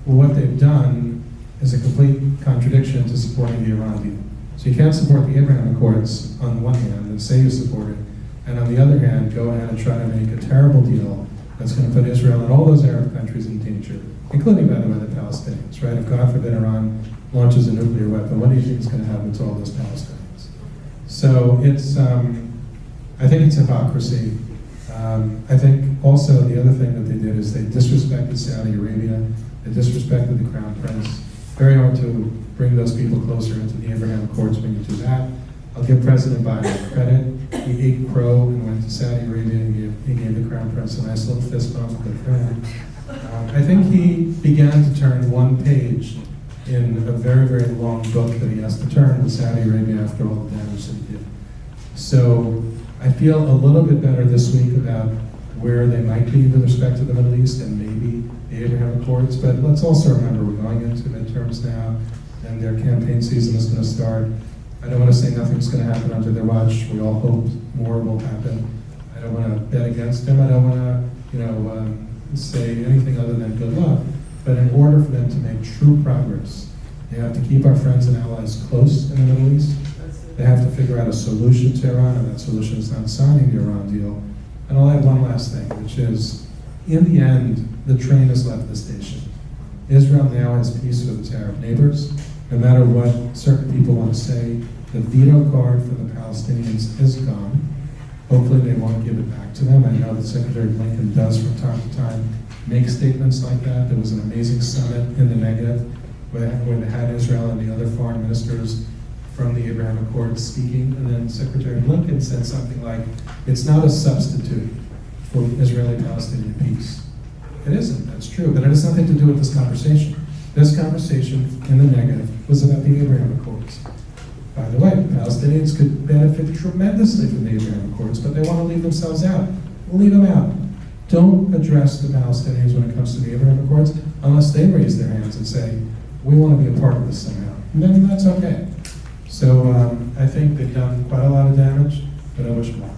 Speaker 5: what they've done is a complete contradiction to supporting the Iran deal. So you can't support the Abraham Accords on the one hand and say you support it, and on the other hand, go ahead and try to make a terrible deal that's going to put Israel and all those Arab countries in danger, including, by the way, the Palestinians, right? If God forbid Iran launches a nuclear weapon, what do you think is going to happen to all those Palestinians? So it's, I think it's hypocrisy. I think also the other thing that they did is they disrespected Saudi Arabia, they disrespected the Crown Prince. Very hard to bring those people closer into the Abraham Accords when you do that. I'll give President Biden credit. He ate crow and went to Saudi Arabia and he gave the Crown Prince a nice little fist bump. Good for him. I think he began to turn one page in a very, very long book that he has to turn with Saudi Arabia after all the damage that he did. So I feel a little bit better this week about where they might be with respect to the Middle East and maybe the Abraham Accords, but let's also remember we're going into midterms now and their campaign season is going to start. I don't want to say nothing's going to happen under their watch. We all hope more will happen. I don't want to bet against them. I don't want to, say anything other than good luck. But in order for them to make true progress, they have to keep our friends and allies close in the Middle East. They have to figure out a solution to Iran, and that solution is not signing the Iran deal. And I'll add one last thing, which is, in the end, the train has left the station. Israel now has peace with its Arab neighbors. No matter what certain people want to say, the veto card for the Palestinians is gone. Hopefully they won't give it back to them. I know that Secretary Blinken does from time to time make statements like that. There was an amazing summit in the Negev where they had Israel and the other foreign ministers from the Abraham Accords speaking, and then Secretary Blinken said something like, it's not a substitute for Israeli-Palestinian peace. It isn't, that's true, but it has nothing to do with this conversation. This conversation in the Negev was about the Abraham Accords. By the way, Palestinians could benefit tremendously from the Abraham Accords, but they want to leave themselves out. We'll leave them out. Don't address the Palestinians when it comes to the Abraham Accords unless they raise their hands and say, we want to be a part of this somehow. And then that's okay. So I think they've done quite a lot of damage, but I wish more.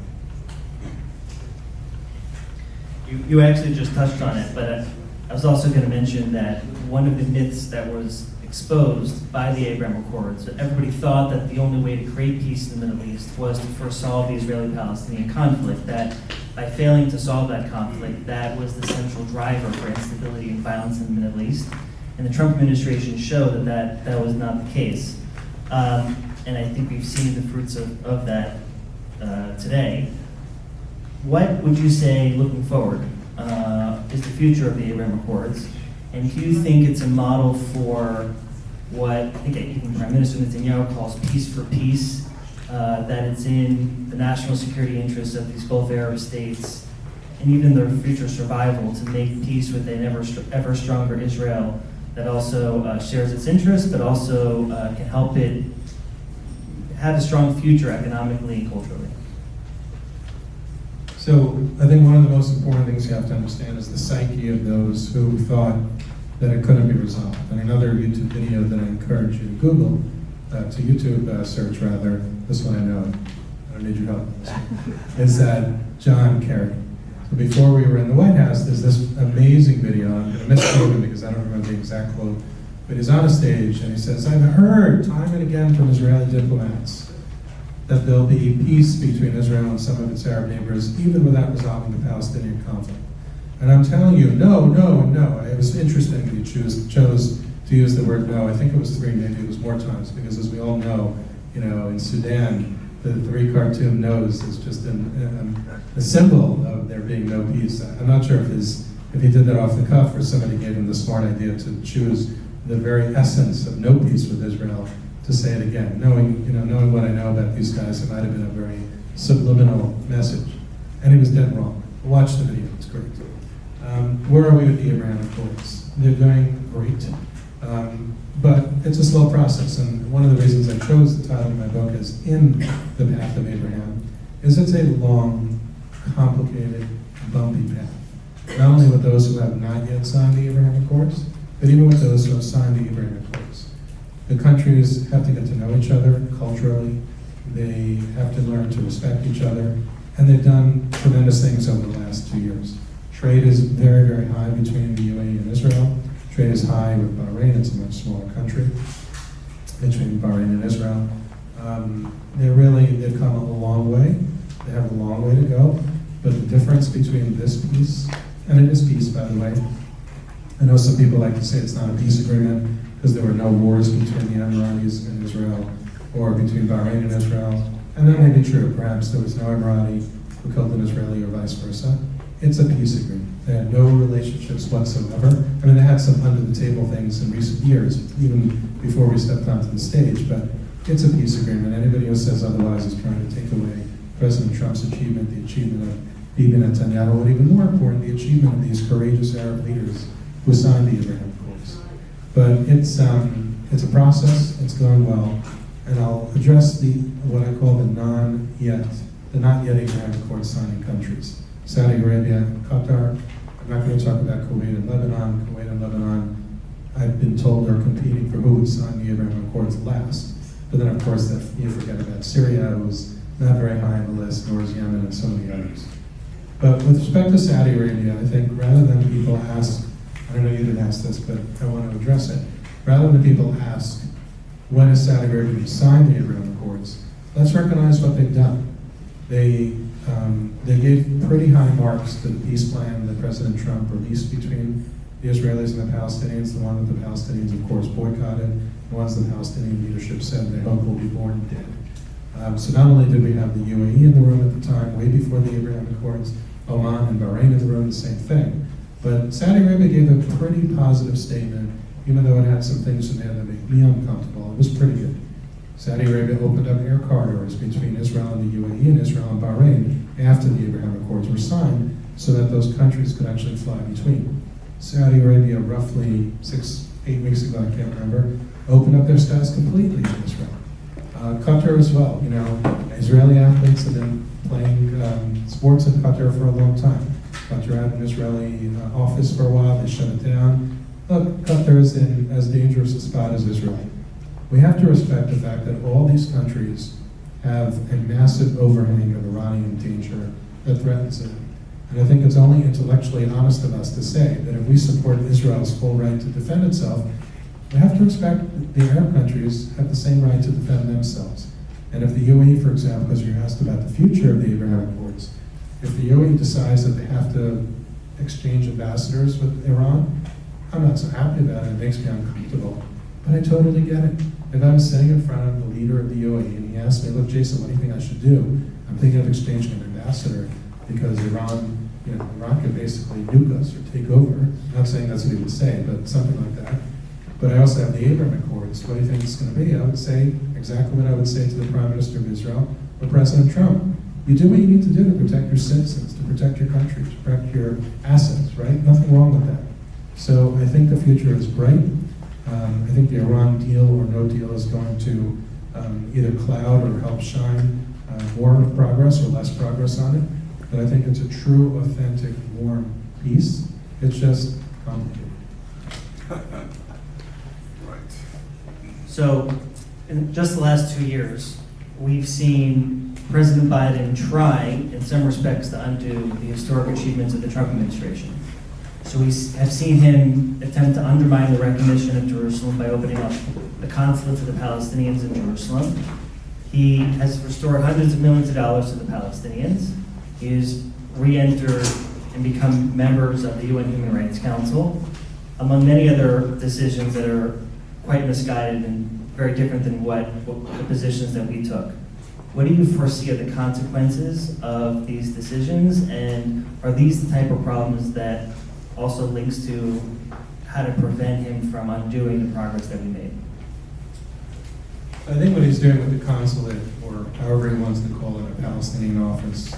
Speaker 4: You actually just touched on it, but I was also going to mention that one of the myths that was exposed by the Abraham Accords, that everybody thought that the only way to create peace in the Middle East was to first solve the Israeli-Palestinian conflict, that by failing to solve that conflict, that was the central driver for instability and violence in the Middle East. And the Trump administration showed that that was not the case. And I think we've seen the fruits of that today. What would you say, looking forward, is the future of the Abraham Accords? And do you think it's a model for what I think even Prime Minister Netanyahu calls peace for peace, that it's in the national security interests of these both Arab states and even their future survival to make peace with an ever stronger Israel that also shares its interests, but also can help it have a strong future economically and culturally?
Speaker 5: So I think one of the most important things you have to understand is the psyche of those who thought that it couldn't be resolved. And another YouTube video that I encourage you to Google, to YouTube search rather, this one I know, I don't need your help, is John Kerry. So before we were in the White House, there's this amazing video, I'm going to misquote him because I don't remember the exact quote, but he's on a stage and he says, I've heard time and again from Israeli diplomats that there'll be peace between Israel and some of its Arab neighbors, even without resolving the Palestinian conflict. And I'm telling you, no. It was interesting that he chose to use the word no. I think it was 3, maybe it was more times, because as we all know, in Sudan, the 3 cartoon no's is just a symbol of there being no peace. I'm not sure if he did that off the cuff or somebody gave him the smart idea to choose the very essence of no peace with Israel to say it again. Knowing what I know about these guys, it might have been a very subliminal message. And he was dead wrong. Watch the video, it's great. Where are we with the Abraham Accords? They're doing great. But it's a slow process, and one of the reasons I chose the title of my book as In the Path of Abraham is it's a long, complicated, bumpy path. Not only with those who have not yet signed the Abraham Accords, but even with those who have signed the Abraham Accords. The countries have to get to know each other culturally, they have to learn to respect each other, and they've done tremendous things over the last 2 years. Trade is very, very high between the UAE and Israel. Trade is high with Bahrain, it's a much smaller country, between Bahrain and Israel. They've come a long way. They have a long way to go, but the difference between this peace, and it is peace, by the way. I know some people like to say it's not a peace agreement because there were no wars between the Emiratis and Israel or between Bahrain and Israel, and that may be true. Perhaps there was no Emirati who killed an Israeli or vice versa. It's a peace agreement. They had no relationships whatsoever. I mean, they had some under-the-table things in recent years, even before we stepped onto the stage, but it's a peace agreement. Anybody who says otherwise is trying to take away President Trump's achievement, the achievement of Bibi Netanyahu, and even more important, the achievement of these courageous Arab leaders who signed the Abraham Accords. But it's a process, it's going well, and I'll address what I call the not yet Abraham Accords signing countries. Saudi Arabia and Qatar. I'm not going to talk about Kuwait and Lebanon. Kuwait and Lebanon, I've been told, are competing for who would sign the Abraham Accords last. But then, of course, you forget about Syria, who's not very high on the list, nor is Yemen and so many others. But with respect to Saudi Arabia, I think rather than people ask, I don't know you didn't ask this, but I want to address it. Rather than people ask, when is Saudi Arabia going to sign the Abraham Accords, let's recognize what they've done. They gave pretty high marks to the peace plan that President Trump released between the Israelis and the Palestinians, the one that the Palestinians, of course, boycotted, the ones the Palestinian leadership said they hope will be born dead. So not only did we have the UAE in the room at the time, way before the Abraham Accords, Oman and Bahrain in the room, the same thing. But Saudi Arabia gave a pretty positive statement, even though it had some things in there that made me uncomfortable. It was pretty good. Saudi Arabia opened up air corridors between Israel and the UAE and Israel and Bahrain after the Abraham Accords were signed so that those countries could actually fly between. Saudi Arabia, roughly 6-8 weeks ago, I can't remember, opened up their skies completely to Israel. Qatar as well. Israeli athletes have been playing sports in Qatar for a long time. Qatar had an Israeli office for a while, they shut it down. Look, Qatar is in as dangerous a spot as Israel. We have to respect the fact that all these countries have a massive overhang of Iranian danger that threatens them. And I think it's only intellectually honest of us to say that if we support Israel's full right to defend itself, we have to respect that the Arab countries have the same right to defend themselves. And if the UAE, for example, because you asked about the future of the Abraham Accords, if the UAE decides that they have to exchange ambassadors with Iran, I'm not so happy about it, it makes me uncomfortable. But I totally get it. If I was sitting in front of the leader of the UAE and he asked me, look, Jason, what do you think I should do? I'm thinking of exchanging an ambassador because Iran could basically nuke us or take over. I'm not saying that's what he would say, but something like that. But I also have the Abraham Accords. What do you think it's going to be? I would say exactly what I would say to the Prime Minister of Israel or President Trump. You do what you need to do to protect your citizens, to protect your country, to protect your assets, right? Nothing wrong with that. So I think the future is bright. I think the Iran deal or no deal is going to either cloud or help shine more progress or less progress on it. But I think it's a true, authentic, warm peace. It's just complicated.
Speaker 6: Right.
Speaker 4: So, in just the last 2 years, we've seen President Biden try, in some respects, to undo the historic achievements of the Trump administration. So we have seen him attempt to undermine the recognition of Jerusalem by opening up the consulate to the Palestinians in Jerusalem. He has restored hundreds of millions of dollars to the Palestinians. He has re-entered and become members of the UN Human Rights Council. among many other decisions that are quite misguided and very different than what the positions that we took. What do you foresee are the consequences of these decisions, and are these the type of problems that also links to how to prevent him from undoing the progress that we made?
Speaker 5: I think what he's doing with the consulate, or however he wants to call it, a Palestinian office,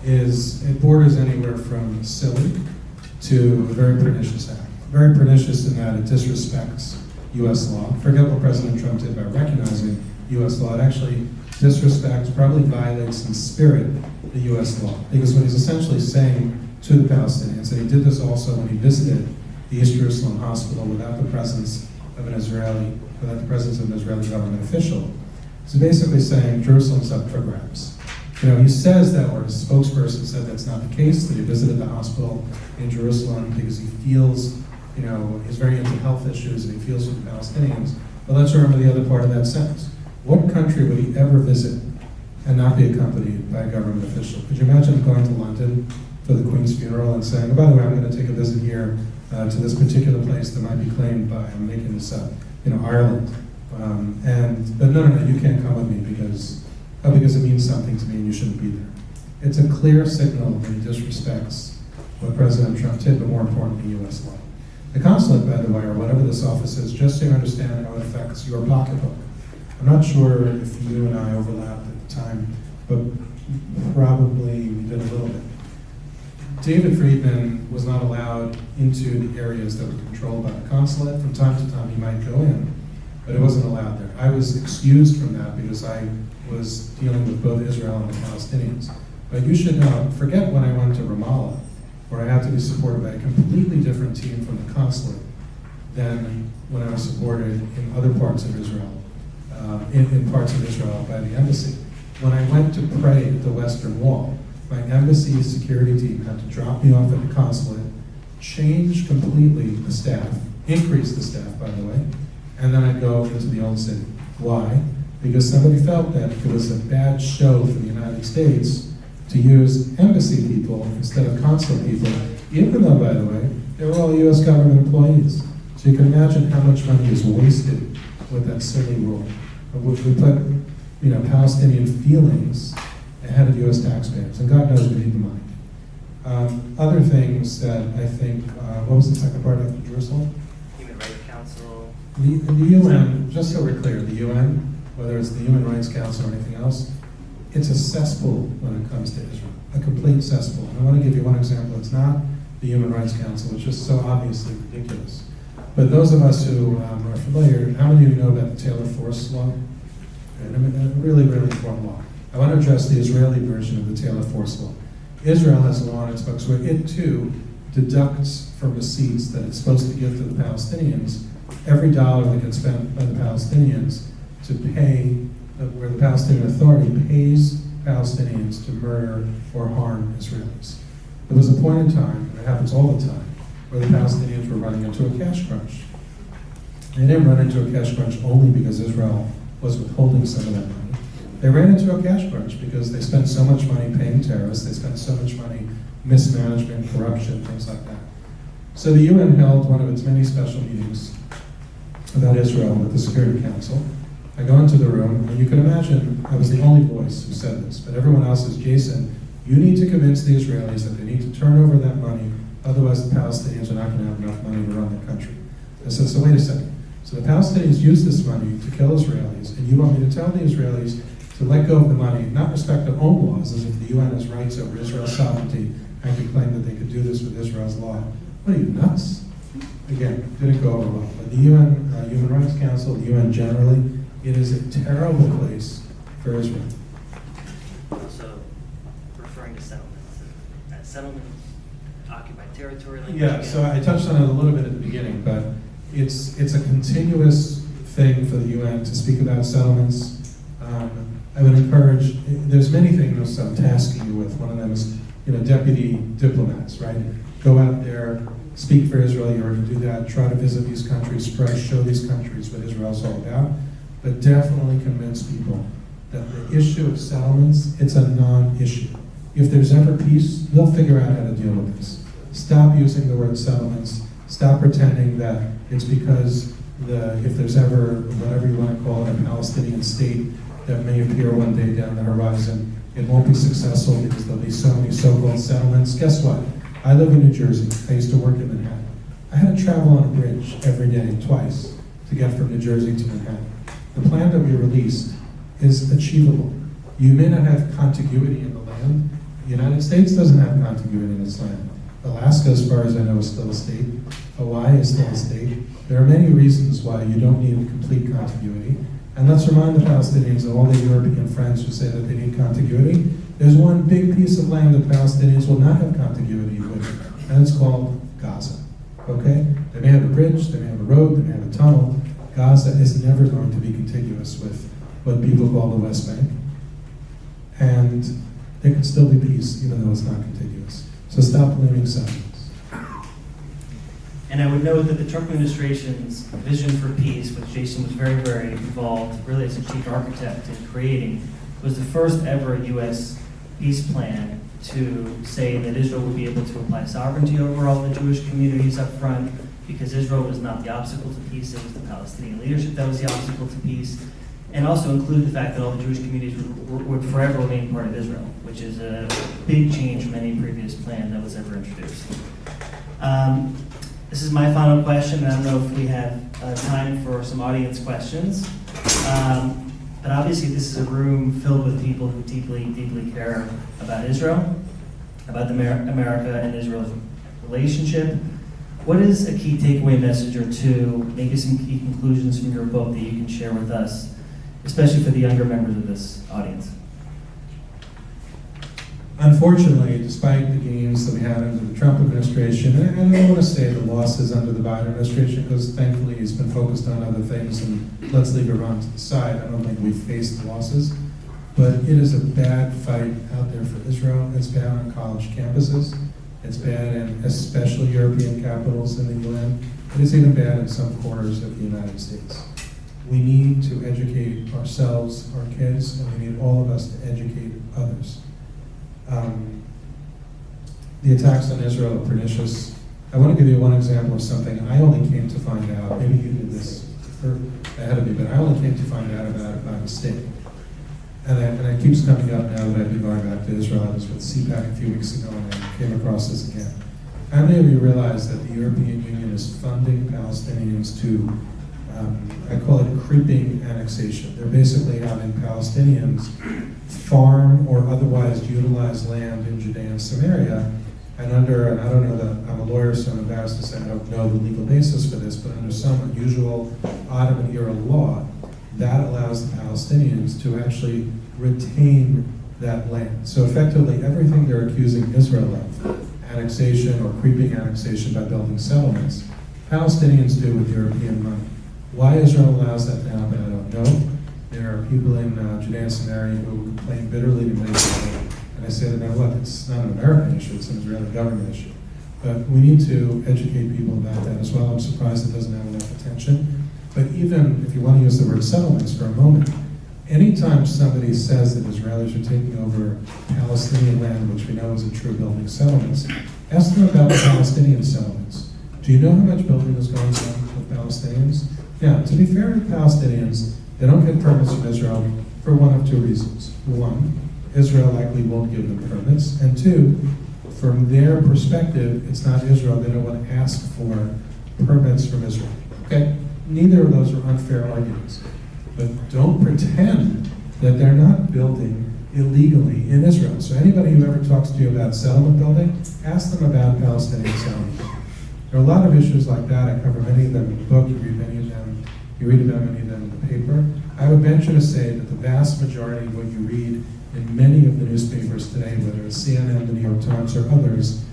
Speaker 5: is it borders anywhere from silly to a very pernicious act. Very pernicious in that it disrespects U.S. law. Forget what President Trump did by recognizing U.S. law. It actually disrespects, probably violates in spirit the U.S. law. Because what he's essentially saying to the Palestinians, and he did this also when he visited the East Jerusalem hospital without the presence of an Israeli government official, is basically saying Jerusalem's up for grabs. You know, he says that, or his spokesperson said that's not the case, that he visited the hospital in Jerusalem because he feels, you know, he's very into health issues and he feels for the Palestinians. But let's remember the other part of that sentence. What country would he ever visit and not be accompanied by a government official? Could you imagine going to London for the Queen's funeral and saying, oh, by the way, I'm going to take a visit here to this particular place that might be claimed by, I'm making this up, you know, Ireland. But no, you can't come with me because it means something to me and you shouldn't be there. It's a clear signal that he disrespects what President Trump did, but more importantly, U.S. law. The consulate, by the way, or whatever this office is, just so you understand how it affects your pocketbook. I'm not sure if you and I overlapped at the time, but probably we did a little bit. David Friedman was not allowed into the areas that were controlled by the consulate. From time to time, he might go in, but it wasn't allowed there. I was excused from that because I was dealing with both Israel and the Palestinians. But you should know, forget when I went to Ramallah, where I had to be supported by a completely different team from the consulate than when I was supported in other parts of Israel, in parts of Israel by the embassy. When I went to pray at the Western Wall, my embassy security team had to drop me off at the consulate, change completely the staff, increase the staff, by the way, and then I'd go into the old city. Why? Because somebody felt that it was a bad show for the United States to use embassy people instead of consulate people, even though, by the way, they were all U.S. government employees. So you can imagine how much money is wasted with that silly rule. We put, you know, Palestinian feelings ahead of U.S. taxpayers, and God knows we need the money. Other things that I think, what was the second part of Jerusalem?
Speaker 4: Human Rights Council.
Speaker 5: The UN, just so we're clear, the UN, whether it's the Human Rights Council or anything else, it's a cesspool when it comes to Israel, a complete cesspool. And I want to give you one example. It's not the Human Rights Council, which is so obviously ridiculous. But those of us who are familiar, how many of you know about the Taylor Force Law? A really, really important law. I want to address the Israeli version of the Taylor Force Law. Israel has a law in its books where it too deducts from receipts that it's supposed to give to the Palestinians every dollar that gets spent by the Palestinians to pay, where the Palestinian Authority pays Palestinians to murder or harm Israelis. There was a point in time, and it happens all the time, where the Palestinians were running into a cash crunch. They didn't run into a cash crunch only because Israel was withholding some of that money. They ran into a cash crunch because they spent so much money paying terrorists, they spent so much money mismanagement, corruption, things like that. So the UN held one of its many special meetings about Israel with the Security Council. I go into the room, and you can imagine I was the only voice who said this, but everyone else says, Jason, you need to convince the Israelis that they need to turn over that money, otherwise the Palestinians are not going to have enough money to run the country. I said, so wait a second. So the Palestinians use this money to kill Israelis, and you want me to tell the Israelis to let go of the money, not respect their own laws, as if the UN has rights over Israel's sovereignty and could claim that they could do this with Israel's law. What are you, nuts? Again, didn't go over well. But the UN, Human Rights Council, the UN generally, it is a terrible place for Israel.
Speaker 4: Also referring to settlements. Settlements, occupied territory.
Speaker 5: Yeah, so I touched on it a little bit at the beginning, but it's a continuous thing for the UN to speak about settlements. I would encourage, there's many things I'm tasking you with. One of them is, deputy diplomats, right? Go out there, speak for Israel, you already do that, try to visit these countries, show these countries what Israel's all about, but definitely convince people that the issue of settlements, it's a non-issue. If there's ever peace, they'll figure out how to deal with this. Stop using the word settlements, Stop pretending that it's because if there's ever, whatever you want to call it, a Palestinian state that may appear one day down the horizon, it won't be successful because there'll be so many so-called settlements. Guess what? I live in New Jersey. I used to work in Manhattan. I had to travel on a bridge every day, twice, to get from New Jersey to Manhattan. The plan that we released is achievable. You may not have contiguity in the land. The United States doesn't have contiguity in its land. Alaska, as far as I know, is still a state. Hawaii is still a state. There are many reasons why you don't need complete contiguity. And let's remind the Palestinians and all their European friends who say that they need contiguity, there's one big piece of land that Palestinians will not have contiguity with, and it's called Gaza. Okay? They may have a bridge, they may have a road, they may have a tunnel. Gaza is never going to be contiguous with what people call the West Bank. And there can still be peace, even though it's not contiguous. So stop blaming settlements.
Speaker 4: And I would note that the Trump administration's vision for peace, which Jason was very, very involved, really as a chief architect in creating, was the first ever U.S. peace plan to say that Israel would be able to apply sovereignty over all the Jewish communities up front, because Israel was not the obstacle to peace, it was the Palestinian leadership that was the obstacle to peace, and also include the fact that all the Jewish communities would forever remain part of Israel, which is a big change from any previous plan that was ever introduced. This is my final question, and I don't know if we have time for some audience questions. But obviously this is a room filled with people who deeply, deeply care about Israel, about America and Israel's relationship. What is a key takeaway message or two, maybe some key conclusions from your book that you can share with us, especially for the younger members of this audience?
Speaker 5: Unfortunately, despite the gains that we had under the Trump administration, and I don't want to say the losses under the Biden administration, because thankfully he's been focused on other things, and let's leave Iran to the side. I don't think we've faced losses. But it is a bad fight out there for Israel. It's bad on college campuses. It's bad in especially European capitals in the UN. It is even bad in some corners of the United States. We need to educate ourselves, our kids, and we need all of us to educate others. The attacks on Israel are pernicious. I want to give you one example of something I only came to find out, maybe you did this ahead of me, but I only came to find out about it by mistake. And it keeps coming up now that I've been going back to Israel. I was with CPAC a few weeks ago and I came across this again. How many of you realize that the European Union is funding Palestinians to, I call it creeping annexation. They're basically having Palestinians farm or otherwise utilize land in Judea and Samaria, and under, I don't know that, I'm a lawyer, so I'm embarrassed to say I don't know the legal basis for this, but under some unusual Ottoman era law, that allows the Palestinians to actually retain that land. So effectively, everything they're accusing Israel of, annexation or creeping annexation by building settlements, Palestinians do with European money. Why Israel allows that to happen, I don't know. There are people in Judea and Samaria who complain bitterly to me, and I say to them, look, it's not an American issue, it's an Israeli government issue. But we need to educate people about that as well. I'm surprised it doesn't have enough attention. But even if you want to use the word settlements for a moment, anytime somebody says that Israelis are taking over Palestinian land, which we know is a true building settlements, ask them about the Palestinian settlements. Do you know how much building is going on with Palestinians? Now, to be fair to Palestinians, they don't get permits from Israel for one of two reasons. One, Israel likely won't give them permits. And two, from their perspective, it's not Israel. They don't want to ask for permits from Israel. Okay? Neither of those are unfair arguments. But don't pretend that they're not building illegally in Israel. So anybody who ever talks to you about settlement building, ask them about Palestinian settlement. There are a lot of issues like that. I cover many of them in the book. You read many of them. You read about many of them in the paper. I would venture to say that the vast majority of what you read in many of the newspapers today, whether it's CNN, the New York Times, or others,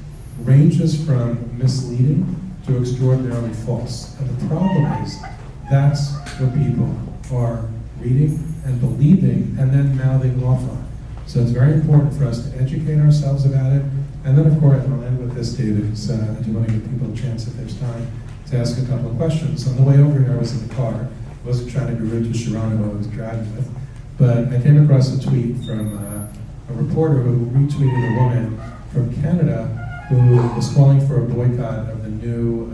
Speaker 5: ranges from misleading to extraordinarily false. And the problem is that's what people are reading and believing and then mouthing off on. So it's very important for us to educate ourselves about it. And then, of course, and I'll end with this, David, because I do want to give people a chance, if there's time, to ask a couple of questions. On the way over here, I was in the car. I wasn't trying to be rude to Sharon, who I was driving with. But I came across a tweet from a reporter who retweeted a woman from Canada who was calling for a boycott of the new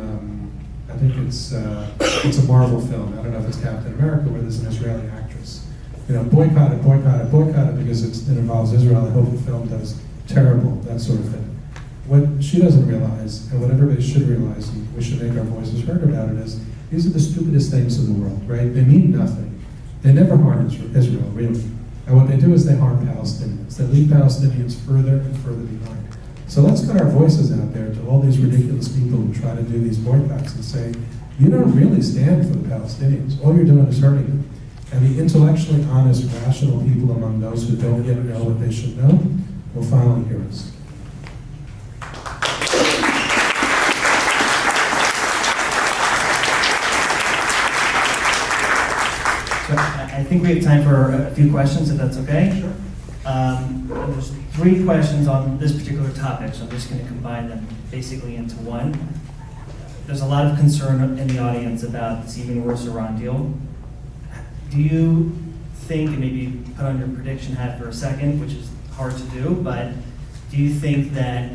Speaker 5: I think it's a Marvel film. I don't know if it's Captain America, where there's an Israeli actress. Boycott it, boycott it, boycott it, because it involves Israel. I hope the film does terrible, that sort of thing. What she doesn't realize, and what everybody should realize, and we should make our voices heard about it, is these are the stupidest things in the world, right? They mean nothing. They never harm Israel, really. And what they do is they harm Palestinians. They leave Palestinians further and further behind. So let's put our voices out there to all these ridiculous people who try to do these boycotts and say, you don't really stand for the Palestinians. All you're doing is hurting them. And the intellectually honest, rational people among those who don't yet know what they should know will finally hear us.
Speaker 4: So I think we have time for a few questions, if that's okay. Sure. There's 3 questions on this particular topic, so I'm just going to combine them basically into one. There's a lot of concern in the audience about this even worse Iran deal. Do you think, and maybe put on your prediction hat for a second, which is hard to do, but do you think that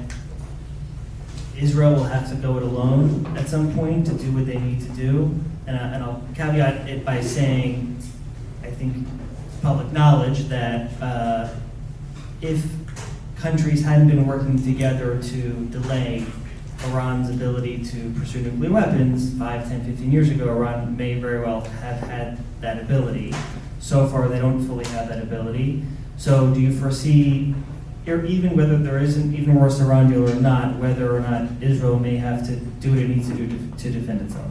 Speaker 4: Israel will have to go it alone at some point to do what they need to do? And I'll caveat it by saying, I think it's public knowledge that if countries hadn't been working together to delay Iran's ability to pursue nuclear weapons 5, 10, 15 years ago, Iran may very well have had that ability. So far, they don't fully have that ability. So do you foresee, or even whether there is an even worse Iran deal or not, whether or not Israel may have to do what it needs to do to defend itself?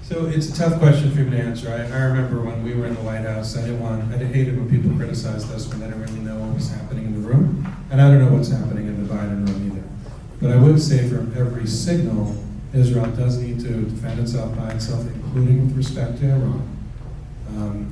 Speaker 5: So it's a tough question for me to answer. I remember when we were in the White House, I hated when people criticized us when they didn't really know what was happening in the room. And I don't know what's happening in the Biden room either. But I would say from every signal, Israel does need to defend itself by itself, including with respect to Iran.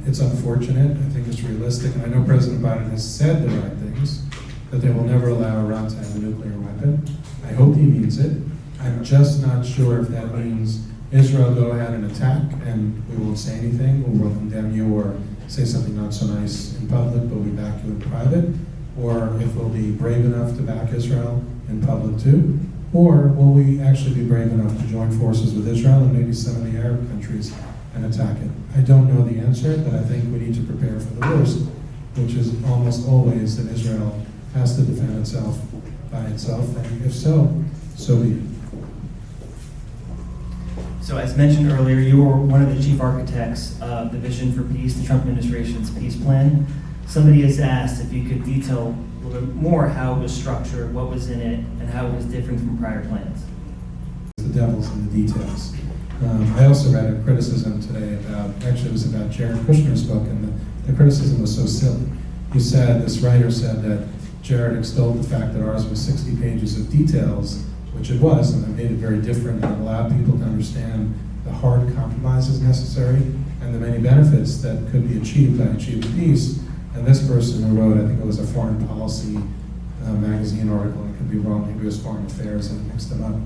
Speaker 5: It's unfortunate, I think it's realistic, and I know President Biden has said the right things, that they will never allow Iran to have a nuclear weapon. I hope he means it. I'm just not sure if that means Israel go ahead and attack and we won't say anything, or we'll condemn you or say something not so nice in public, but we back you in private, or if we'll be brave enough to back Israel in public too, or will we actually be brave enough to join forces with Israel and maybe some of the Arab countries and attack it? I don't know the answer, but I think we need to prepare for the worst, which is almost always that Israel has to defend itself by itself, and if so, so be it.
Speaker 4: So as mentioned earlier, you were one of the chief architects of the Vision for Peace, the Trump administration's peace plan. Somebody has asked if you could detail a little bit more how it was structured, what was in it, and how it was different from prior plans.
Speaker 5: The devil's in the details. I also read a criticism today actually it was about Jared Kushner's book, and the criticism was so silly. This writer said that Jared extolled the fact that ours was 60 pages of details, which it was, and it made it very different and allowed people to understand the hard compromises necessary and the many benefits that could be achieved by achieving peace. And this person who wrote, I think it was a foreign policy magazine article, and it could be wrong, maybe it was Foreign Affairs and mixed them up.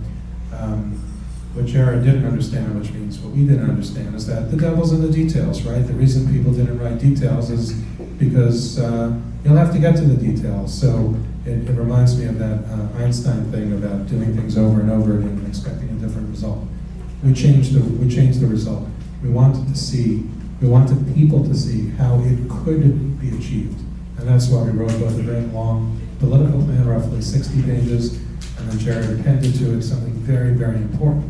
Speaker 5: What Jared didn't understand, which means what we didn't understand, is that the devil's in the details, right? The reason people didn't write details is because you'll have to get to the details. So it reminds me of that Einstein thing about doing things over and over again and expecting a different result. We changed the result. We wanted people to see how it could be achieved. And that's why we wrote both a very long political plan, roughly 60 pages, and then Jared appended to it something very, very important,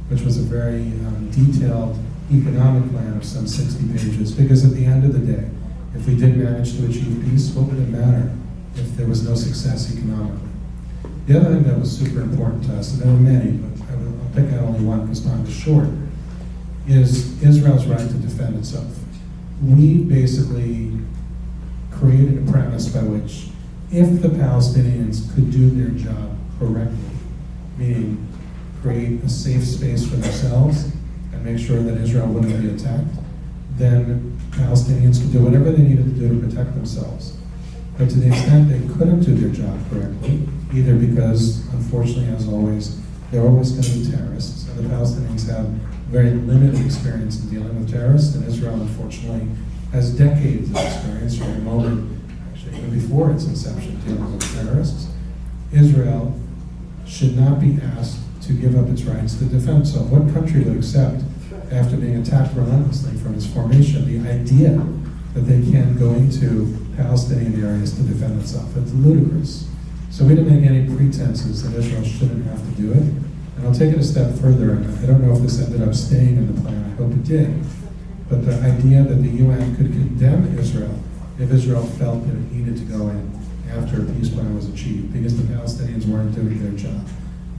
Speaker 5: which was a very detailed economic plan of some 60 pages. Because at the end of the day, if we did manage to achieve peace, what would it matter if there was no success economically? The other thing that was super important to us, and there were many, but I'll pick out only one because time is short, is Israel's right to defend itself. We basically created a premise by which if the Palestinians could do their job correctly, meaning create a safe space for themselves and make sure that Israel wouldn't be attacked, then Palestinians could do whatever they needed to do to protect themselves. But to the extent they couldn't do their job correctly, either because, unfortunately, as always, they're always going to be terrorists, and the Palestinians have very limited experience in dealing with terrorists, and Israel, unfortunately, has decades of experience from the moment, actually even before its inception, dealing with terrorists. Israel should not be asked to give up its rights to defend itself. What country would accept, after being attacked relentlessly from its formation, the idea that they can go into Palestinian areas to defend itself? It's ludicrous. So we didn't make any pretenses that Israel shouldn't have to do it. And I'll take it a step further, and I don't know if this ended up staying in the plan, I hope it did. But the idea that the UN could condemn Israel if Israel felt that it needed to go in after a peace plan was achieved, because the Palestinians weren't doing their job.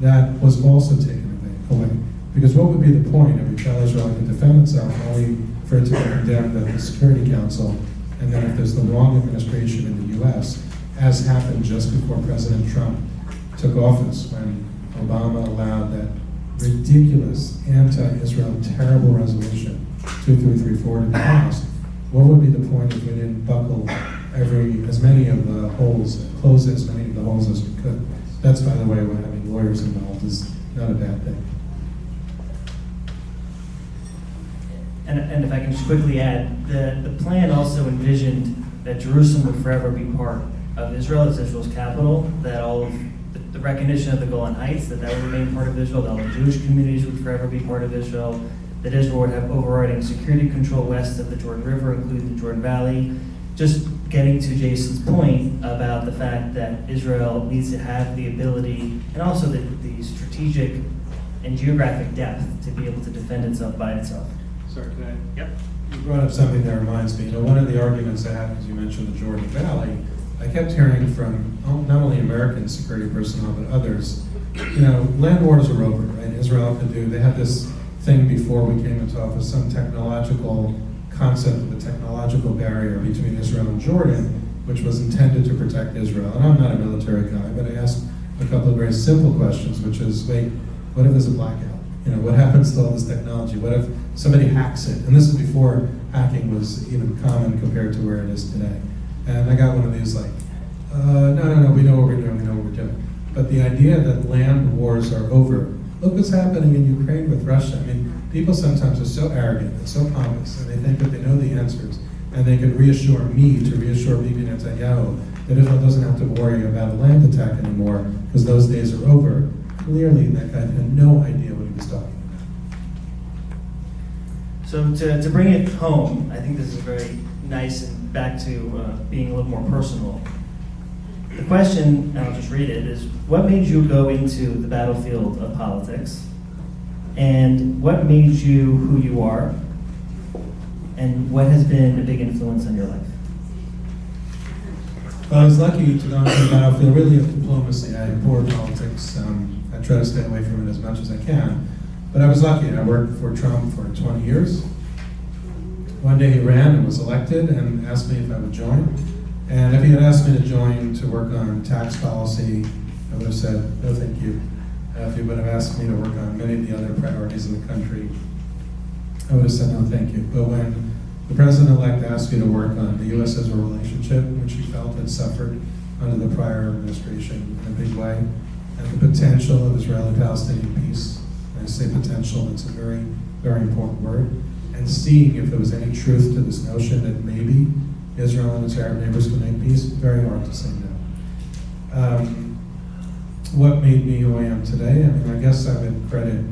Speaker 5: That was also taken away. Because what would be the point if we tell Israel to defend itself only for it to be condemned at the Security Council, and then if there's the wrong administration in the US, as happened just before President Trump took office, when Obama allowed that ridiculous anti-Israel terrible resolution 2334 to be passed, what would be the point if we didn't buckle as many of the holes, close as many of the holes as we could? That's, by the way, what having lawyers involved is not a bad thing.
Speaker 4: And if I can just quickly add, the plan also envisioned that Jerusalem would forever be part of Israel as Israel's capital, that all of the recognition of the Golan Heights, that would remain part of Israel, that all the Jewish communities would forever be part of Israel, that Israel would have overriding security control west of the Jordan River, including the Jordan Valley. Just getting to Jason's point about the fact that Israel needs to have the ability, and also the strategic and geographic depth to be able to defend itself by itself.
Speaker 5: Sorry, can I?
Speaker 4: Yep.
Speaker 5: You brought up something that reminds me. One of the arguments I had, because you mentioned the Jordan Valley, I kept hearing from not only American security personnel, but others, land wars are over, right? Israel they had this thing before we came into office, some technological concept of a technological barrier between Israel and Jordan, which was intended to protect Israel. And I'm not a military guy, but I asked a couple of very simple questions, which is, wait, what if there's a blackout? What happens to all this technology? What if somebody hacks it? And this is before hacking was even common compared to where it is today. And I got one of these like, no, we know what we're doing, we know what we're doing. But the idea that land wars are over, look what's happening in Ukraine with Russia. I mean, people sometimes are so arrogant and so pompous, and they think that they know the answers, and they can reassure me to reassure Bibi Netanyahu that Israel doesn't have to worry about a land attack anymore because those days are over. Clearly, that guy had no idea what he was talking about.
Speaker 4: So to bring it home, I think this is very nice and back to being a little more personal. The question, and I'll just read it, is what made you go into the battlefield of politics? And what made you who you are? And what has been a big influence on your life?
Speaker 5: Well, I was lucky to go into the battlefield really of diplomacy. I abhor politics. I try to stay away from it as much as I can. But I was lucky. I worked for Trump for 20 years. One day he ran and was elected and asked me if I would join. And if he had asked me to join to work on tax policy, I would have said, no thank you. If he would have asked me to work on many of the other priorities in the country, I would have said no thank you. But when the president-elect asked me to work on the U.S.-Israel relationship, which he felt had suffered under the prior administration in a big way, and the potential of Israeli-Palestinian peace, and I say potential, it's a very, very important word, and seeing if there was any truth to this notion that maybe Israel and its Arab neighbors could make peace, very hard to say no. What made me who I am today? I mean, I guess I would credit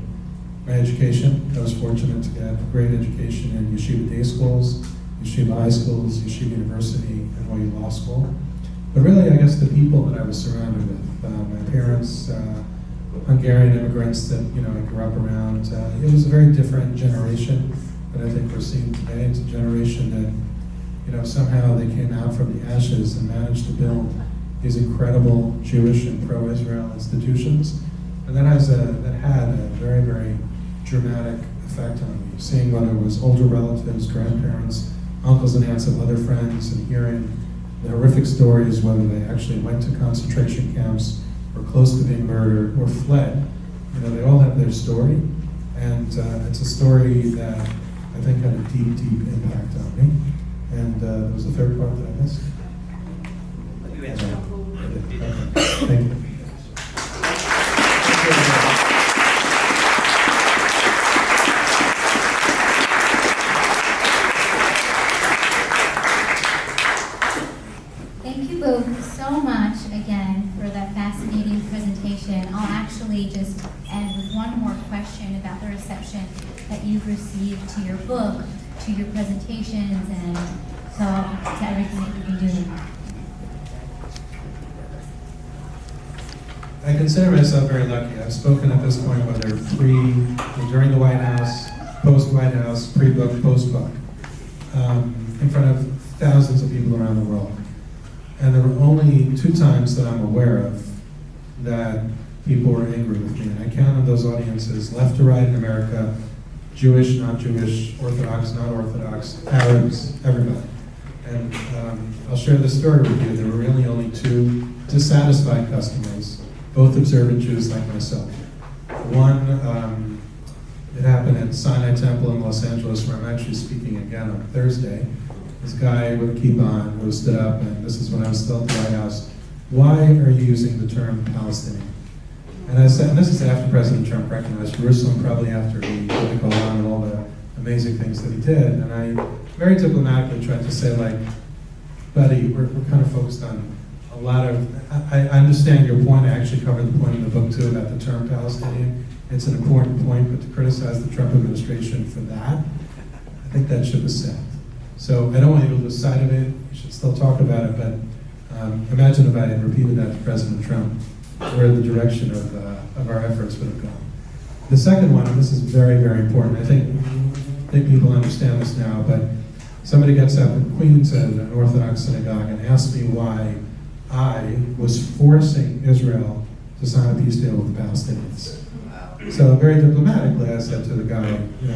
Speaker 5: my education. I was fortunate to get a great education in yeshiva day schools, yeshiva high schools, yeshiva university, and NYU Law School. But really, I guess the people that I was surrounded with. My parents, Hungarian immigrants that I grew up around. It was a very different generation that I think we're seeing today. It's a generation that somehow they came out from the ashes and managed to build these incredible Jewish and pro-Israel institutions. And that had a very, very dramatic effect on me. Seeing whether it was older relatives, grandparents, uncles and aunts of other friends, and hearing the horrific stories, whether they actually went to concentration camps, or close to being murdered, or fled. They all have their story. And it's a story that I think had a deep, deep impact on me. And there was a third part that I missed.
Speaker 4: You answered.
Speaker 5: Okay. Thank you.
Speaker 3: Thank you both so much again for that fascinating presentation. presentation. I'll actually just end with one more question about the reception that you've received to your book, to your presentations, and to everything that you've been doing.
Speaker 5: I consider myself very lucky. I've spoken at this point, whether during the White House, post-White House, pre-book, post-book, in front of thousands of people around the world. And there were only 2 times that I'm aware of that people were angry with me. And I counted those audiences left to right in America, Jewish, not Jewish, Orthodox, not Orthodox, Arabs, everybody. And I'll share this story with you. There were really only 2 dissatisfied customers, both observant Jews like myself. One, it happened at Sinai Temple in Los Angeles, where I'm actually speaking again on Thursday. This guy with a kippah who stood up, and this is when I was still at the White House. Why are you using the term Palestinian? And I said, and this is after President Trump recognized Jerusalem, probably after he did go on and all the amazing things that he did. And I very diplomatically tried to say, like, buddy, we're kind of focused on a lot of, I understand your point. I actually covered the point in the book too about the term Palestinian. It's an important point, but to criticize the Trump administration for that, I think that ship is sailed. So I don't want you to lose sight of it. We should still talk about it, but imagine if I had repeated that to President Trump, where the direction of our efforts would have gone. The second one, and this is very, very important. I think people understand this now, but somebody gets up in Queens at an Orthodox synagogue and asks me why I was forcing Israel to sign a peace deal with the Palestinians. So very diplomatically, I said to the guy, you know,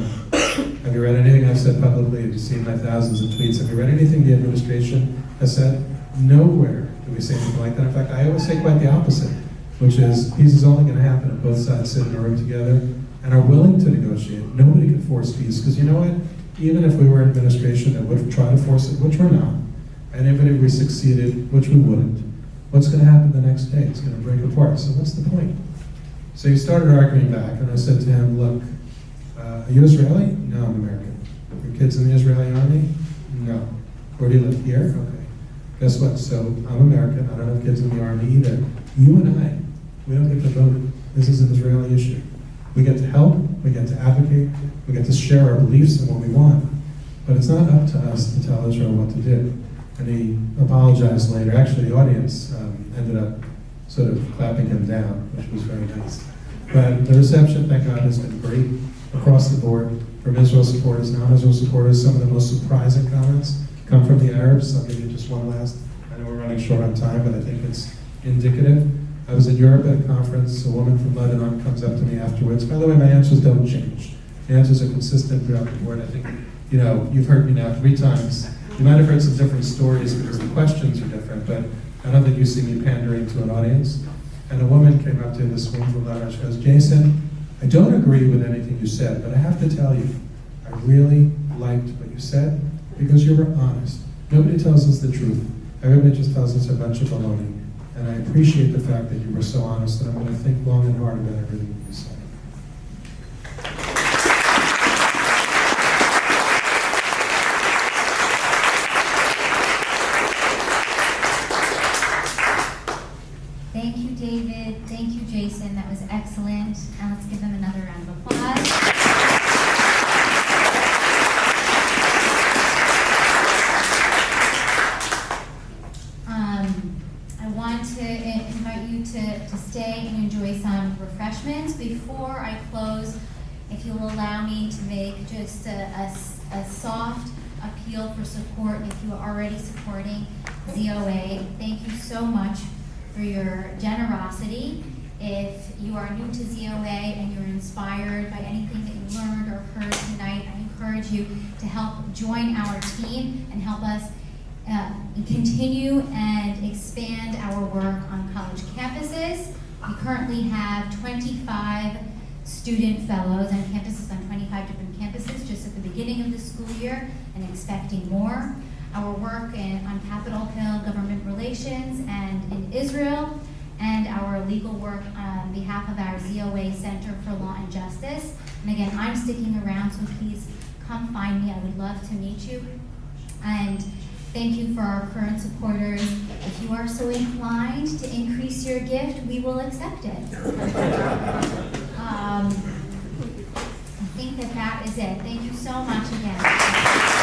Speaker 5: have you read anything I've said publicly? Have you seen my thousands of tweets? Have you read anything the administration has said? Nowhere do we say anything like that. In fact, I always say quite the opposite, which is peace is only going to happen if both sides sit in a room together and are willing to negotiate. Nobody can force peace, because you know what? Even if we were an administration that would try to force it, which we're not, and even if we succeeded, which we wouldn't, what's going to happen the next day? It's going to break apart. So what's the point? So he started arguing back, and I said to him, look, are you Israeli? No, I'm American. Your kids in the Israeli army? No. Where do you live? Here? Okay. Guess what? So I'm American. I don't have kids in the army either. You and I, we don't get to vote. This is an Israeli issue. We get to help. We get to advocate. We get to share our beliefs and what we want. But it's not up to us to tell Israel what to do. And he apologized later. Actually, the audience ended up sort of clapping him down, which was very nice. But the reception, thank God, has been great across the board, from Israel supporters, non-Israel supporters. Some of the most surprising comments come from the Arabs. I'll give you just one last. I know we're running short on time, but I think it's indicative. I was in Europe at a conference. A woman from Lebanon comes up to me afterwards. By the way, my answers don't change. The answers are consistent throughout the board. I think, you know, you've heard me now 3 times. You might have heard some different stories because the questions are different, but I don't think you see me pandering to an audience. And a woman came up to this woman from Lebanon. She goes, Jason, I don't agree with anything you said, but I have to tell you, I really liked what you said because you were honest. Nobody tells us the truth. Everybody just tells us a bunch of baloney. And I appreciate the fact that you were so honest, and I'm going to think long and hard about everything you said.
Speaker 3: Thank you, David. Thank you, Jason. That was excellent. And let's give them another round of applause. I want to invite you to stay and enjoy some refreshments. Before I close, if you'll allow me to make just a soft appeal for support if you are already supporting ZOA. Thank you so much for your generosity. If you are new to ZOA and you're inspired by anything that you learned or heard tonight, I encourage you to help join our team and help us continue and expand our work on college campuses. We currently have 25 student fellows on campuses, on 25 different campuses, just at the beginning of the school year, and expecting more. Our work on Capitol Hill, government relations, and in Israel, and our legal work on behalf of our ZOA Center for Law and Justice. And again, I'm sticking around, so please come find me. I would love to meet you. And Thank you for our current supporters. If you are so inclined to increase your gift, we will accept it. I think that is it. Thank you so much again.